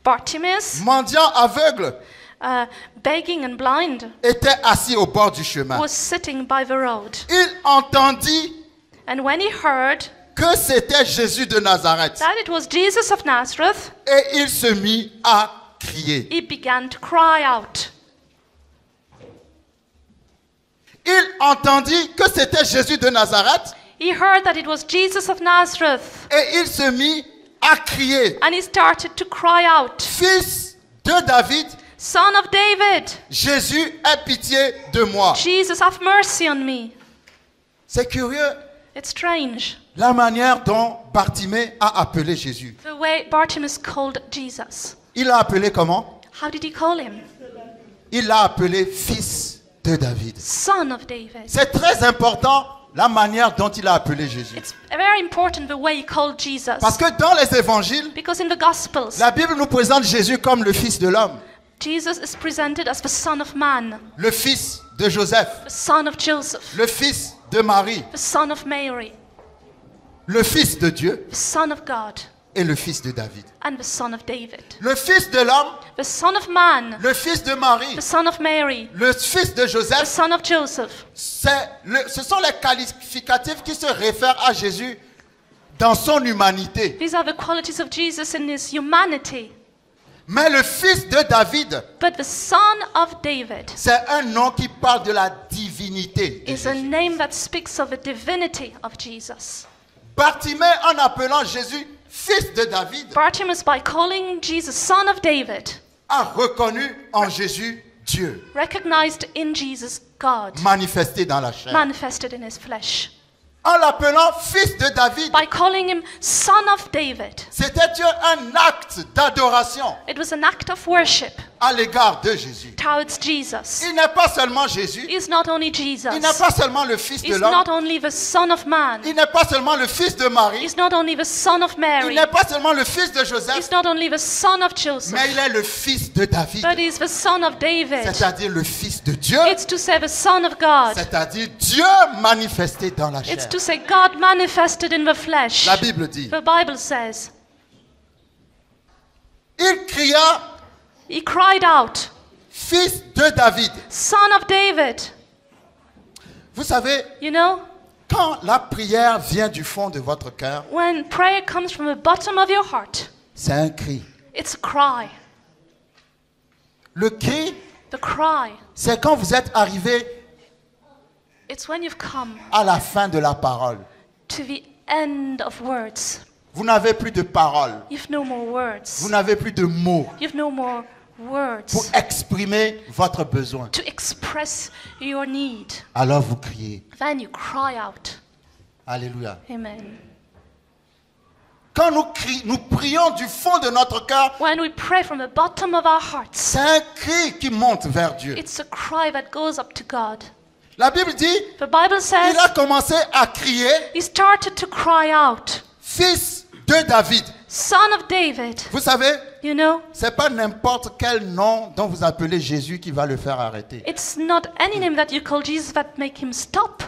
Bartimaeus, mendiant aveugle, begging and blind, était assis au bord du chemin. was sitting by the road. Il entendit And when he heard que c'était Jésus de Nazareth. that it was Jesus of Nazareth, Et il se mit à crier. he began to cry out. Il entendit que c'était Jésus de Nazareth He heard that it was Jesus of Nazareth, et il se mit à crier. and he started to cry out, Fils de David, Son of David, Jésus, aie pitié de moi. Jesus, have mercy on me. C'est curieux. It's strange la manière dont Bartimée a appelé Jésus. the way Bartimaeus called Jesus. Il l'a appelé comment? How did he call him? Il l'a appelé fils de David. Son of David. C'est très important la manière dont il a appelé Jésus. It's very important the way he called Jesus. Parce que dans les évangiles, Because in the Gospels, la Bible nous présente Jésus comme le fils de l'homme, Jesus is presented as the Son of Man, le fils de Joseph, the Son of Joseph, le fils de Marie, the Son of Mary, le fils de Dieu the Son of God, et le fils de David. and the Son of David. Le fils de l'homme, The Son of Man, le fils de Marie, the Son of Mary, le fils de the Joseph, Son of Joseph. ce sont les qualificatifs qui se réfèrent à Jésus dans son humanité. These are the qualities of Jesus in his humanity. Mais le fils de David, But the Son of David c'est un nom qui parle de la divinité de is a Jésus. name that speaks of the divinity of Jesus. Bartimée, en appelant Jésus fils de David, Bartimaeus, by calling Jesus Son of David, a reconnu en Jésus Dieu, recognized in Jesus God, manifesté dans la chair. manifested in his flesh. En l'appelant fils de David, By calling him Son of David, c'était un acte d'adoration it was an act of worship à l'égard de Jésus. towards Jesus. Il n'est pas seulement Jésus, He's not only Jesus. il n'est pas seulement le fils de He's l'homme, not only the Son of Man. il n'est pas seulement le fils de Marie, He's not only the Son of il Mary. n'est pas seulement le fils de Joseph, He's not only the Son of Joseph, mais il est le fils de David, but he's the Son of David. c'est-à-dire le fils de Dieu, It's to say the Son of God. c'est-à-dire Dieu manifesté dans la chair. It's to say God manifested in the flesh. La Bible dit, The Bible says, il cria, he cried out, fils de David. Son of David. Vous savez, You know, quand la prière vient du fond de votre cœur, when prayer comes from the bottom of your heart, c'est un cri. it's a cry. Le cri, The cry. c'est quand vous êtes arrivé It's when you've come à la fin de la parole. to the end of words. Vous n'avez plus de parole. You've no more Vous words. n'avez plus de mots You've no more pour words exprimer votre besoin. to express your need. Alors vous criez. Then you cry out. Alléluia. Amen. Quand nous prions du fond de notre cœur, When we pray from the bottom of our hearts, c'est un cri qui monte vers Dieu. it's a cry that goes up to God. La Bible dit, The Bible says il a commencé à crier, he started to cry out, fils de David. Son of David. Vous savez, You know, c'est pas n'importe quel nom dont vous appelez Jésus qui va le faire arrêter. it's not any name that you call Jesus that make him stop.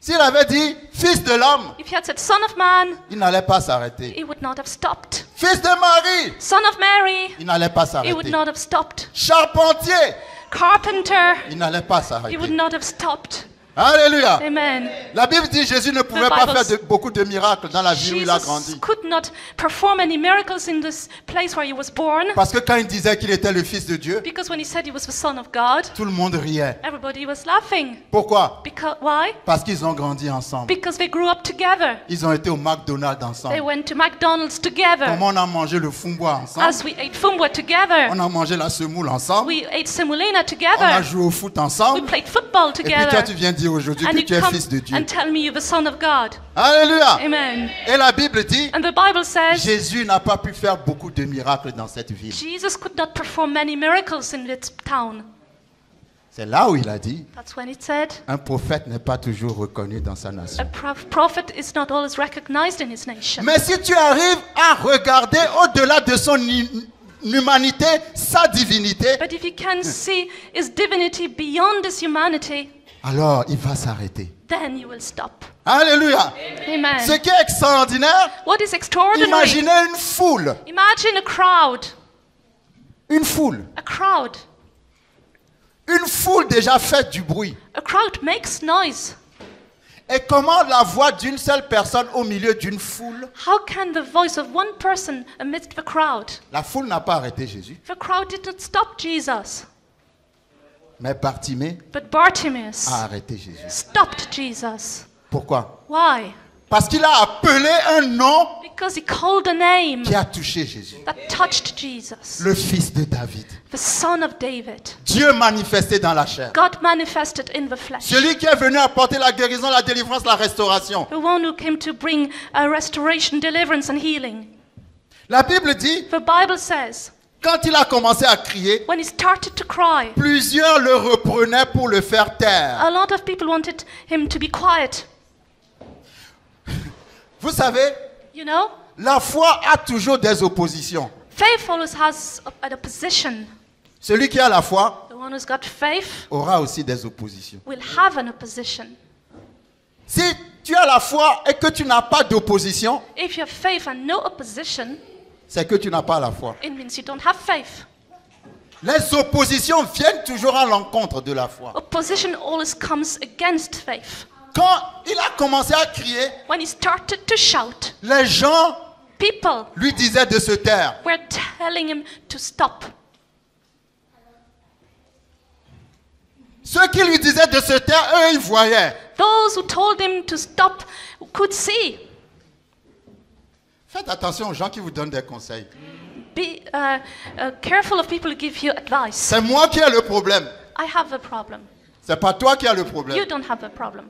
S'il avait dit fils de l'homme, If he had said Son of Man, il n'allait pas s'arrêter. he would not have stopped. Fils de Marie, Son of Mary, il n'allait pas he would s'arrêter. not have stopped. Charpentier, Carpenter, il n'allait pas he s'arrêter. would not have stopped. Alléluia. Amen. La Bible dit Jésus ne pouvait pas faire beaucoup de miracles dans la ville où il a Jesus grandi. could not perform any miracles in this place where he was born, Parce que quand il disait qu'il était le fils de Dieu, because when he said he was the Son of God, tout le monde riait. everybody was laughing. Pourquoi? Because why? Parce qu'ils ont grandi ensemble. Because they grew up together. Ils ont été au McDonald's They ensemble. went to McDonald's together. Comment on a mangé le fumbois ensemble? As we ate fumbwa together, On a mangé la semoule ensemble. we ate semolina On a together. joué au foot We ensemble. played football Et puis toi, together. tu viens dire aujourd'hui And que you tu es come fils de Dieu. and tell me you're the Son of God. Alléluia. Amen. Et la Bible dit, And the Bible says Jésus n'a pas pu faire beaucoup de miracles dans cette ville. Jesus could not perform many miracles in this town. C'est là où il a dit, That's when it said, un prophète n'est pas toujours reconnu dans sa a nation. prophet is not always recognized in his nation. Mais si tu arrives à regarder au-delà de son humanité, sa divinité, But if you can see his divinity beyond his humanity, alors il va s'arrêter. then you will stop. Alléluia. Ce Amen. qui est extraordinaire, What is extraordinary? imaginez une foule. Imagine a crowd. Une foule. A crowd. Une foule déjà fait du bruit. A crowd makes noise. Et comment la voix d'une seule personne au milieu d'une foule? How can the voice of one person amidst the crowd? La foule n'a pas arrêté Jésus. The crowd did not stop Jesus, Mais Bartimée but Bartimaeus a arrêté Jésus. stopped Jesus. Pourquoi? Why? Parce qu'il a appelé un nom Because he called a name qui a touché Jésus. that touched Jesus, Le fils de David. the son of David. Dieu manifesté dans la chair. God manifested in the flesh. Celui qui est venu apporter la guérison, la délivrance, la restauration. The one who came to bring restoration, deliverance, and healing. La Bible dit, The Bible says, quand il a commencé à crier, when he started to cry, plusieurs le reprenaient pour le faire taire. a lot of people wanted him to be quiet. Vous savez, You know, la foi a toujours des oppositions. faith always has an opposition. Celui qui a la foi The one who's got faith aura aussi des oppositions. will have an opposition. Si tu as la foi et que tu n'as pas d'opposition, If you have faith and no opposition, c'est que tu n'as pas la foi. it means you don't have faith. Les oppositions viennent toujours à l'encontre de la foi. Opposition always comes against faith. Quand il a commencé à crier, When he started to shout, les gens people lui disaient de se taire. were telling him to stop. Ceux qui lui disaient de se taire, eux, ils voyaient. Those who told him to stop could see. Faites attention aux gens qui vous donnent des conseils. Be careful of people who give you advice. C'est moi qui ai le problème. I have a problem. C'est pas toi qui as le You problème. don't have a problem.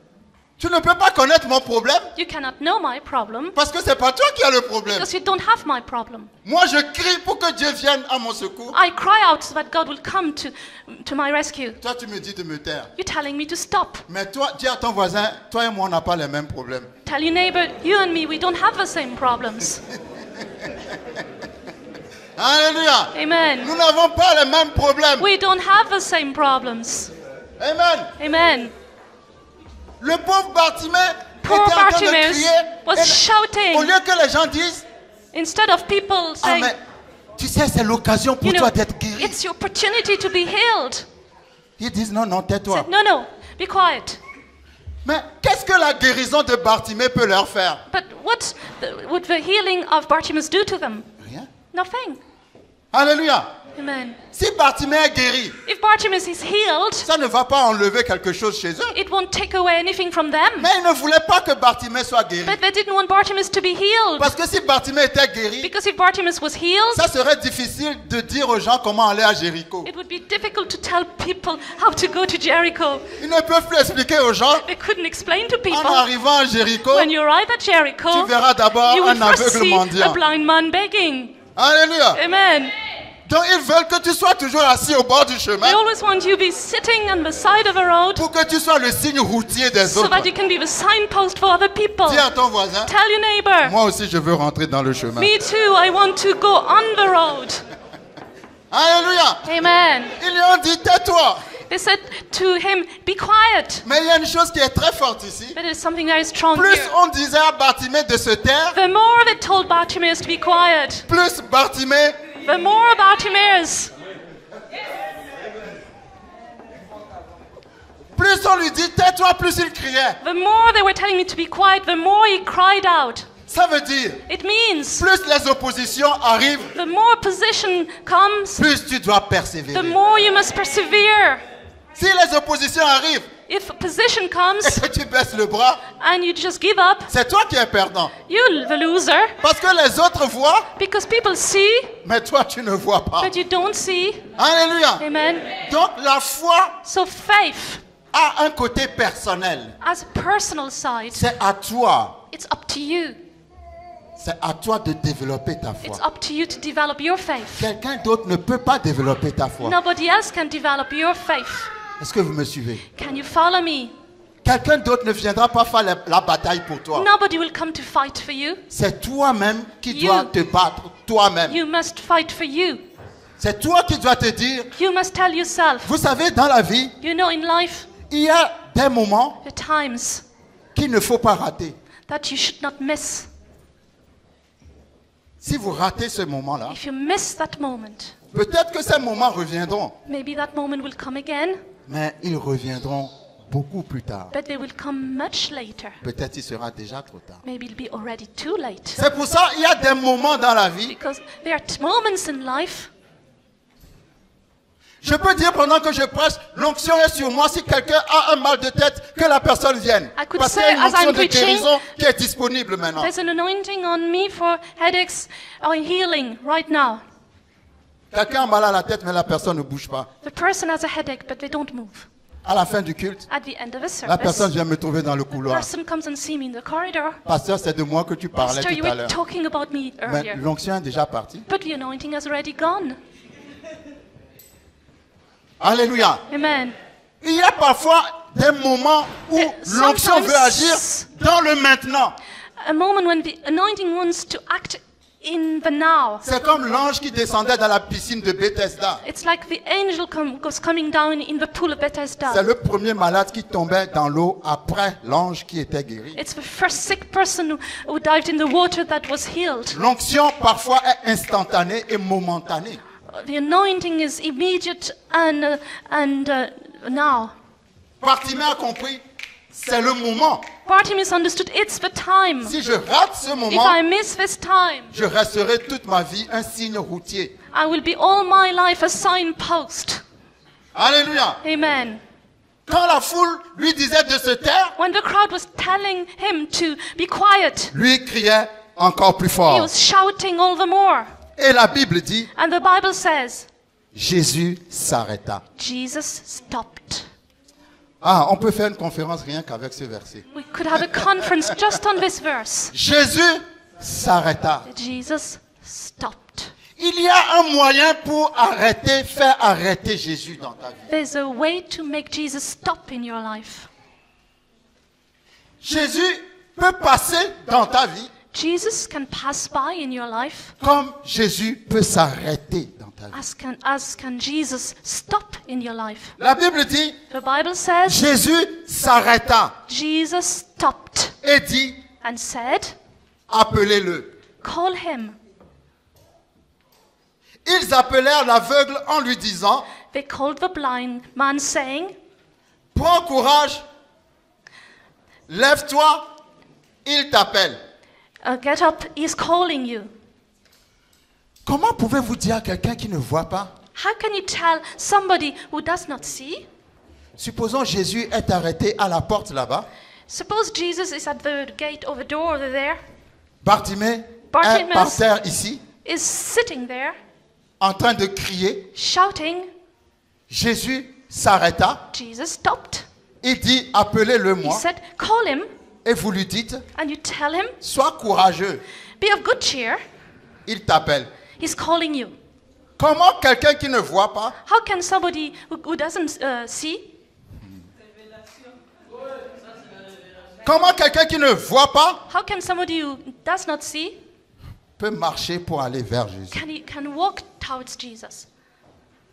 Tu ne peux pas connaître mon problème You cannot know my problem parce que c'est pas toi qui as le problème. because you don't have my problem. Moi, je crie pour que Dieu vienne à mon secours. I cry out so that God will come to my rescue. Toi, tu me dis de me taire. You're telling me to stop. Mais toi, dis à ton voisin, toi et moi, on n'a pas les mêmes problèmes. Tell your neighbor, you and me, we don't have the same problems. Alléluia. Amen. Nous n'avons pas les mêmes problèmes. We don't have the same problems. Amen. Amen. Le pauvre Bartimée Poor était en train de Bartimaeus crier. was Et shouting. au lieu que les gens disent, Instead of people ah saying, mais tu sais, c'est l'occasion pour you know, toi d'être guéri. it's your opportunity to be healed. Ils disent non, non, tais-toi. Said, no, no, be quiet. Mais qu'est-ce que la guérison de Bartimée peut leur faire? But what would the healing of Bartimaeus do to them? Rien. Nothing. Alléluia. Amen. Si Bartimée est guéri, If Bartimaeus is healed, ça ne va pas enlever quelque chose chez eux. it won't take away anything from them. Mais ils ne voulaient pas que Bartimée soit guéri. But they didn't want Bartimaeus to be healed. Parce que si Bartimée était guéri, Because if Bartimaeus was healed, ça serait difficile de dire aux gens comment aller à Jéricho. it would be difficult to tell people how to go to Jericho. Ils ne peuvent plus expliquer aux gens, They couldn't explain to en people. arrivant à Jéricho, When you arrive at Jericho, tu verras d'abord you will un first aveugle see a mendiant. blind man begging. Alléluia. Amen. Donc ils veulent que tu sois toujours assis au bord du chemin They always want you to be sitting on the side of a road pour que tu sois le signe routier des so autres. that you can be the signpost for other people. Dis à ton voisin, Tell your neighbor, moi aussi je veux rentrer dans le chemin. me too, I want to go on the road. Alléluia. Amen. Ils lui ont dit, tais-toi. They said to him, be quiet. Mais il y a une chose qui est très forte ici. But there's something very strong Plus here. on disait à Bartimée de se taire, The more they told Bartimaeus to be quiet, plus Bartimée the more Bartimaeus, plus on lui dit tais-toi, plus il criait. the more they were telling me to be quiet, the more he cried out. Ça veut dire, It means plus les oppositions arrivent, the more opposition comes, plus tu dois the persévérer. more you must persevere. Si les oppositions arrivent If opposition et comes que tu baisses le bras, and you just give up, c'est toi qui es perdant. you're the loser Parce que les autres voient, because people see, mais toi tu ne vois pas. but you don't see. Alléluia. Amen. Donc la foi So faith a un côté personnel. as a personal side, C'est à toi. it's up to you. C'est à toi de développer ta foi. It's up to you to develop your faith. Quelqu'un d'autre ne peut pas développer ta foi. Nobody else can develop your faith. Est-ce que vous me suivez? Can you follow me? Quelqu'un d'autre ne viendra pas faire la bataille pour toi. Nobody will come to fight for you. C'est toi-même qui You. dois te battre, toi-même. You must fight for you. C'est toi qui dois te dire, You must tell yourself. vous savez, dans la vie, You know, in life, il y a des moments there are times qu'il ne faut pas rater. that you should not miss. Si vous ratez ce moment-là, If you miss that moment, peut-être que ces moments reviendront, maybe that moment will come again, mais ils reviendront beaucoup plus tard. but they will come much later. Peut-être il sera déjà trop tard. Maybe it'll be already too late. C'est pour ça qu'il y a des moments dans la vie. Because there are moments in life Je peux dire pendant que je prêche, l'onction est sur moi. Si quelqu'un a un mal de tête, que la personne vienne. I could Parce qu'il y say, a une as onction I'm de preaching, guérison qui est disponible maintenant. There's an anointing on me for headaches or healing right now. Quelqu'un a mal à la tête, mais la personne ne bouge pas. The person has a headache, but they don't move. À la fin du culte, At the end of a la personne service, vient me trouver dans le the couloir. person comes and see me in the corridor. Pasteur, c'est de moi que tu parlais Pastor, you tout à were l'heure. talking about me Mais earlier. l'onction est déjà partie. But the anointing has already gone. Alléluia. Amen. Il y a parfois des moments où l'onction veut agir dans le maintenant. A moment when the anointing wants to act in the now. C'est comme l'ange qui descendait dans la piscine de Bethesda. It's like the angel was coming down in the pool of C'est Bethesda. le premier malade qui tombait dans l'eau après l'ange qui était guéri. It's the first sick person who dived in the water that was healed. L'onction parfois est instantanée et momentanée. The anointing is immediate and now. Bartimée a compris, c'est le moment. Bartimaeus understood it's the time. Si je rate ce If moment, I miss this time, je resterai toute ma vie un signe routier. I will be all my life a signpost. Alléluia. Amen. Quand la foule lui disait de se taire, When the crowd was telling him to be quiet, lui criait encore plus he fort. was shouting all the more. Et la Bible dit, And the Bible says, Jésus s'arrêta. Jesus stopped. Ah, on peut faire une conférence rien qu'avec ce verset. We could have a conference just on this verse. Jésus s'arrêta. Jesus stopped. Il y a un moyen pour arrêter, faire arrêter Jésus dans ta vie. There's a way to make Jesus stop in your life. Jésus peut passer dans ta vie Jesus can pass by in your life, comme Jésus peut s'arrêter dans ta vie. as can Jesus stop in your life. La Bible dit, The Bible says, Jésus s'arrêta Jesus stopped et dit, and said, appelez-le. call him. Ils appelèrent l'aveugle en lui disant, They called the blind man, saying, prends courage, lève-toi, il t'appelle. get up, he's calling you. Comment pouvez-vous dire à quelqu'un qui ne voit pas? How can you tell somebody who does not see? Supposons Jésus est arrêté à la porte là-bas. Suppose Jesus is at the gate or the door over there, Bartimée est Bartimaeus par terre ici, is sitting there, en train de crier. shouting. Jésus s'arrêta. Jesus stopped. Il dit, appelez-le He moi. said, call him, Et vous lui dites, and you tell him, sois courageux. be of good cheer. Il t'appelle. He's calling you. Comment quelqu'un qui ne voit pas How can somebody who doesn't see, comment quelqu'un qui ne voit pas how can somebody who does not see, peut marcher pour aller vers Jésus? can walk towards Jesus?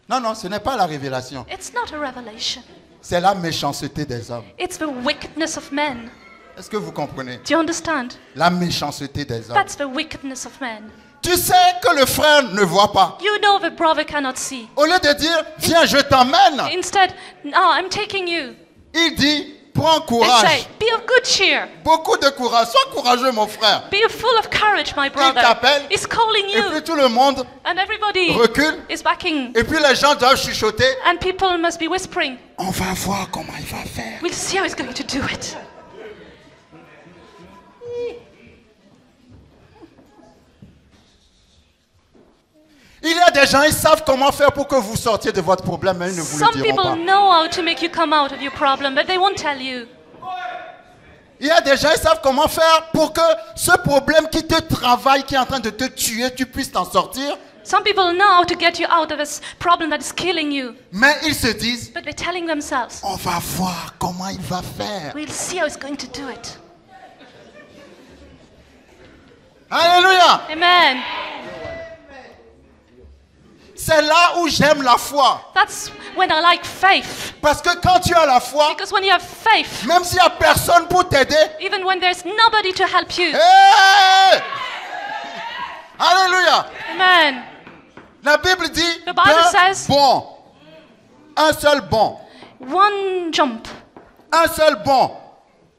Non, non, ce n'est pas la révélation. It's not a revelation. C'est la méchanceté des hommes. It's the wickedness of men. Est-ce que vous comprenez? Do you understand? La méchanceté des hommes. That's the wickedness of men. Tu sais que le frère ne voit pas. You know the brother cannot see. Au lieu de dire, viens, je t'emmène, Instead, no, I'm taking you. il dit, prends And say, courage. be of good cheer. Beaucoup de courage. Sois courageux, mon frère. Be full of courage, my brother. t'appelle. He's calling Et puis you. tout le monde And everybody recule. is backing. Et puis les gens doivent chuchoter. And people must be whispering, On va voir comment il va faire. we'll see how he's going to do it. Il y a des gens, ils savent comment faire pour que vous sortiez de votre problème, mais ils ne vous le Some diront people pas. know how to make you come out of your problem, but they won't tell you. Il y a des gens, ils savent comment faire pour que ce problème qui te travaille, qui est en train de te tuer, tu puisses t'en sortir. Some people know how to get you out of this problem that is killing you, Mais ils se disent, but they're telling themselves, on va voir comment il va faire. we'll see how he's going to do it. Alléluia. Amen. C'est là où j'aime la foi. That's when I like faith. Parce que quand tu as la foi, Because when you have faith, même s'il n'y a personne pour t'aider, even when there's nobody to help you, hey! Alléluia. amen. La Bible dit The Bible d'un says- bon, un seul bon, One jump, un seul bon.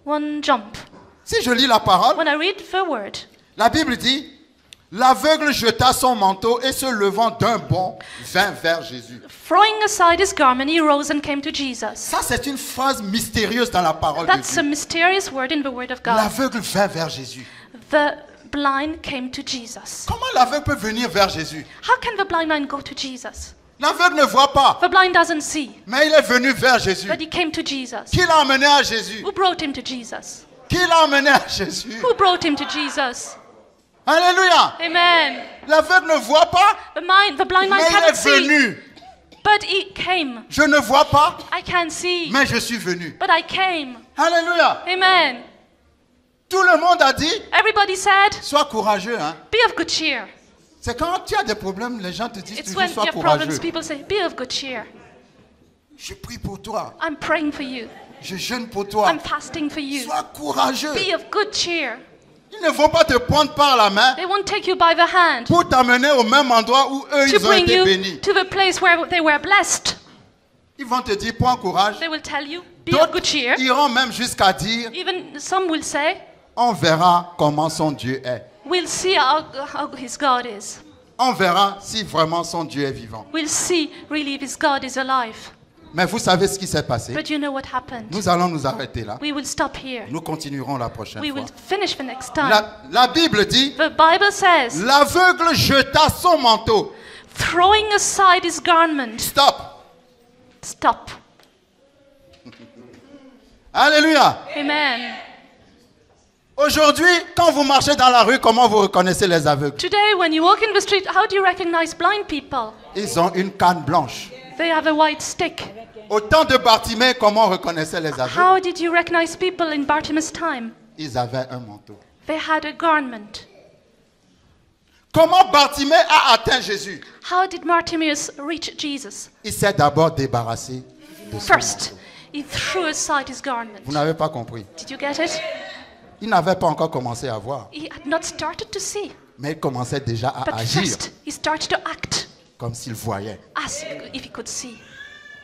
one jump. Si je lis la parole, When I read the word, la Bible dit L'aveugle jeta son manteau et se levant d'un bond, vint vers Jésus. Throwing aside his garment, he rose and came to Jesus. Ça, c'est une phrase mystérieuse dans la parole de That's a Dieu. mysterious word in the Word of God. L'aveugle vint vers Jésus. The blind came to Jesus. Comment l'aveugle peut venir vers Jésus? How can the blind man go to Jesus? L'aveugle ne voit pas, The blind doesn't see, mais il est venu vers Jésus. but he came to Jesus. Qui l'a amené à Jésus? Who brought him to Jesus? Qui l'a amené à Jésus? Who brought him to Jesus? Alléluia! Amen. L'aveugle ne voit pas, The blind man mais il cannot est see, venu. but he came. Je ne vois pas, I can't see, mais je suis venu. but I came. Alléluia! Amen. Tout le monde a dit, Everybody said, sois courageux. Hein? be of good cheer. C'est quand tu as des problèmes, les gens te disent It's toujours, when you sois have problems, courageux. people say, be of good cheer. Je prie pour toi. I'm praying for you. Je jeûne pour toi. I'm fasting for you. Sois courageux. Be of good cheer. Ils ne vont pas te prendre par la main They won't take you by the hand pour t'amener au même endroit où eux, to ils ont bring été you bénis. to the place where they were blessed. Ils vont te dire, prends courage. They will tell you, be of good D'autres cheer. iront même jusqu'à dire, Even some will say, on verra comment son Dieu est. we'll see how his God is. On verra si vraiment son Dieu est vivant. We'll see really if his God is alive. Mais vous savez ce qui s'est passé? But you know what happened? Nous allons nous arrêter là. We will stop here. Nous continuerons la prochaine We fois. will finish the next time. La Bible dit, The Bible says, l'aveugle jeta son manteau. throwing aside his garment. Stop. Stop. Alléluia. Amen. Aujourd'hui, quand vous marchez dans la rue, comment vous reconnaissez les aveugles? Today, when you walk in the street, how do you recognize blind people? Ils ont une canne blanche. They have a white stick. Au temps de Bartimée, comment on reconnaissait les aveugles? How did you recognize people in Bartimaeus' time? Ils avaient un manteau. They had a garment. Comment Bartimée a atteint Jésus? How did Bartimaeus reach Jesus? Il s'est d'abord débarrassé de son First, manteau. he threw aside his garment. Vous n'avez pas compris. Did you get it? Il n'avait pas encore commencé à voir, He had not started to see, mais il commençait déjà à but agir first he started to act comme s'il voyait. as if he could see.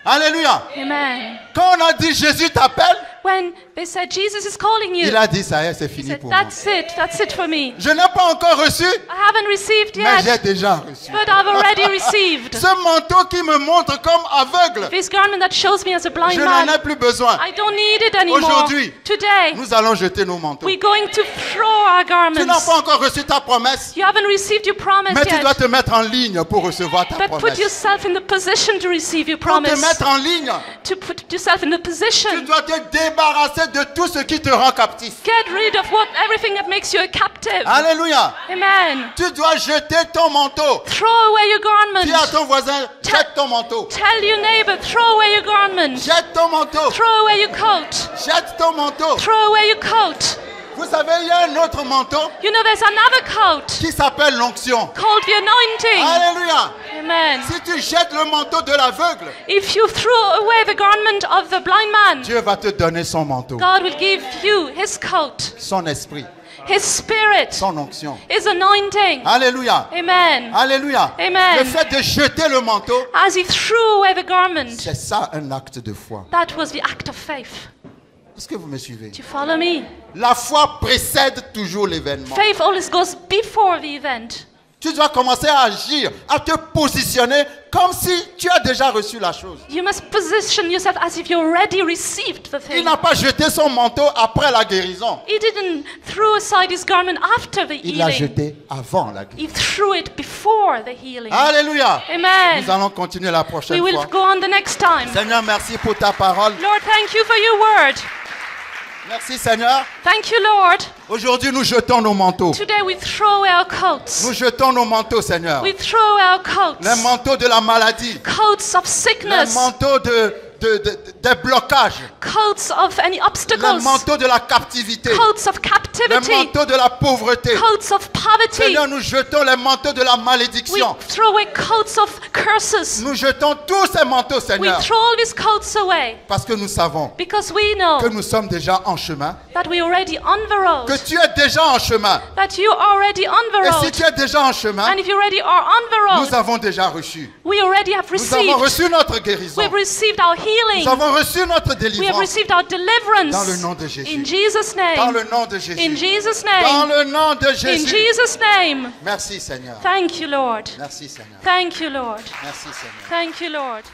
Alléluia. Amen. Quand on a dit Jésus t'appelle, When they said, Jesus is calling you, il a dit ça y est, c'est he fini said, pour moi. that's it for me. Je n'ai pas encore reçu, I haven't received mais j'ai yet, déjà reçu. but I've already received. Ce manteau qui me montre comme aveugle, This garment that shows me as a blind je n'en man, ai plus besoin. I don't need it anymore. Aujourd'hui, Today, nous allons jeter nos manteaux. we're going to throw our Tu n'as garments. pas encore reçu ta promesse, You haven't received your promise mais tu dois yet, te mettre en ligne pour recevoir ta but put promesse. yourself in the position to receive your Pour te promise. mettre en ligne, To put yourself in the tu position. dois te débarrasser de tout ce qui te rend captif. Get rid of everything that makes you a captive. Alléluia. Amen. Tu dois jeter ton manteau. Throw away your Dis à garment. ton voisin, jette ton manteau. Tell your neighbor, throw away your garment. Jette ton manteau. Throw away your coat. Jette ton manteau. Throw away your coat. Vous savez, il y a un autre manteau You know, there's another coat qui s'appelle l'onction. called the anointing. Alléluia. Amen. Si tu jettes le manteau de l'aveugle, If you throw away the garment of the blind man, Dieu va te donner son manteau, God will give you his coat, son esprit, his spirit, son onction. his anointing. Alléluia. Amen. Alléluia. Amen. Le fait de jeter le manteau, As he threw away the garment, c'est ça un acte de foi. that was the act of faith. Est-ce que vous me suivez? Do you follow me? La foi précède toujours l'événement. Faith always goes before the event. Tu dois commencer à agir, à te positionner comme si tu as déjà reçu la chose. You must position yourself as if you already received the Il thing. n'a pas jeté son manteau après la guérison. He didn't throw aside his garment after the Il l'a healing. jeté avant la guérison. He threw it before the healing. Alléluia. Amen. Nous allons continuer la We prochaine will fois. go on the next time. Seigneur, merci pour ta parole. Lord, thank you for your word. Merci Seigneur. Thank you, Lord. Aujourd'hui, nous jetons nos manteaux. Today we throw away our coats. Nous jetons nos manteaux, Seigneur. We throw away our coats. Les manteaux de la maladie. Coats of Les sickness. manteaux des blocages. Coats of any Les obstacles. manteaux de la captivité. Coats of Les captivity. manteaux de la pauvreté. Coats of poverty. Seigneur, nous jetons les manteaux de la We malédiction. throw away coats of curses. Nous jetons tous ces manteaux, We Seigneur. throw all these coats away Parce que nous savons because we know que nous sommes déjà en chemin. that we're already on the road. Que tu es déjà en chemin. That you are already on the Et si road. tu es déjà en chemin, And if you already are on the nous road, avons déjà reçu. we already have Nous avons received. reçu notre guérison. We've received our healing. Nous avons reçu notre We have délivrance received our deliverance. dans le nom de Jésus. In Jesus' Dans name. le nom de Jésus. In Jesus' Dans name. le nom de In Jésus. Jesus' name. Merci Seigneur. Thank you, Lord. Merci Seigneur. Thank you, Lord. Merci Seigneur. Thank you, Lord.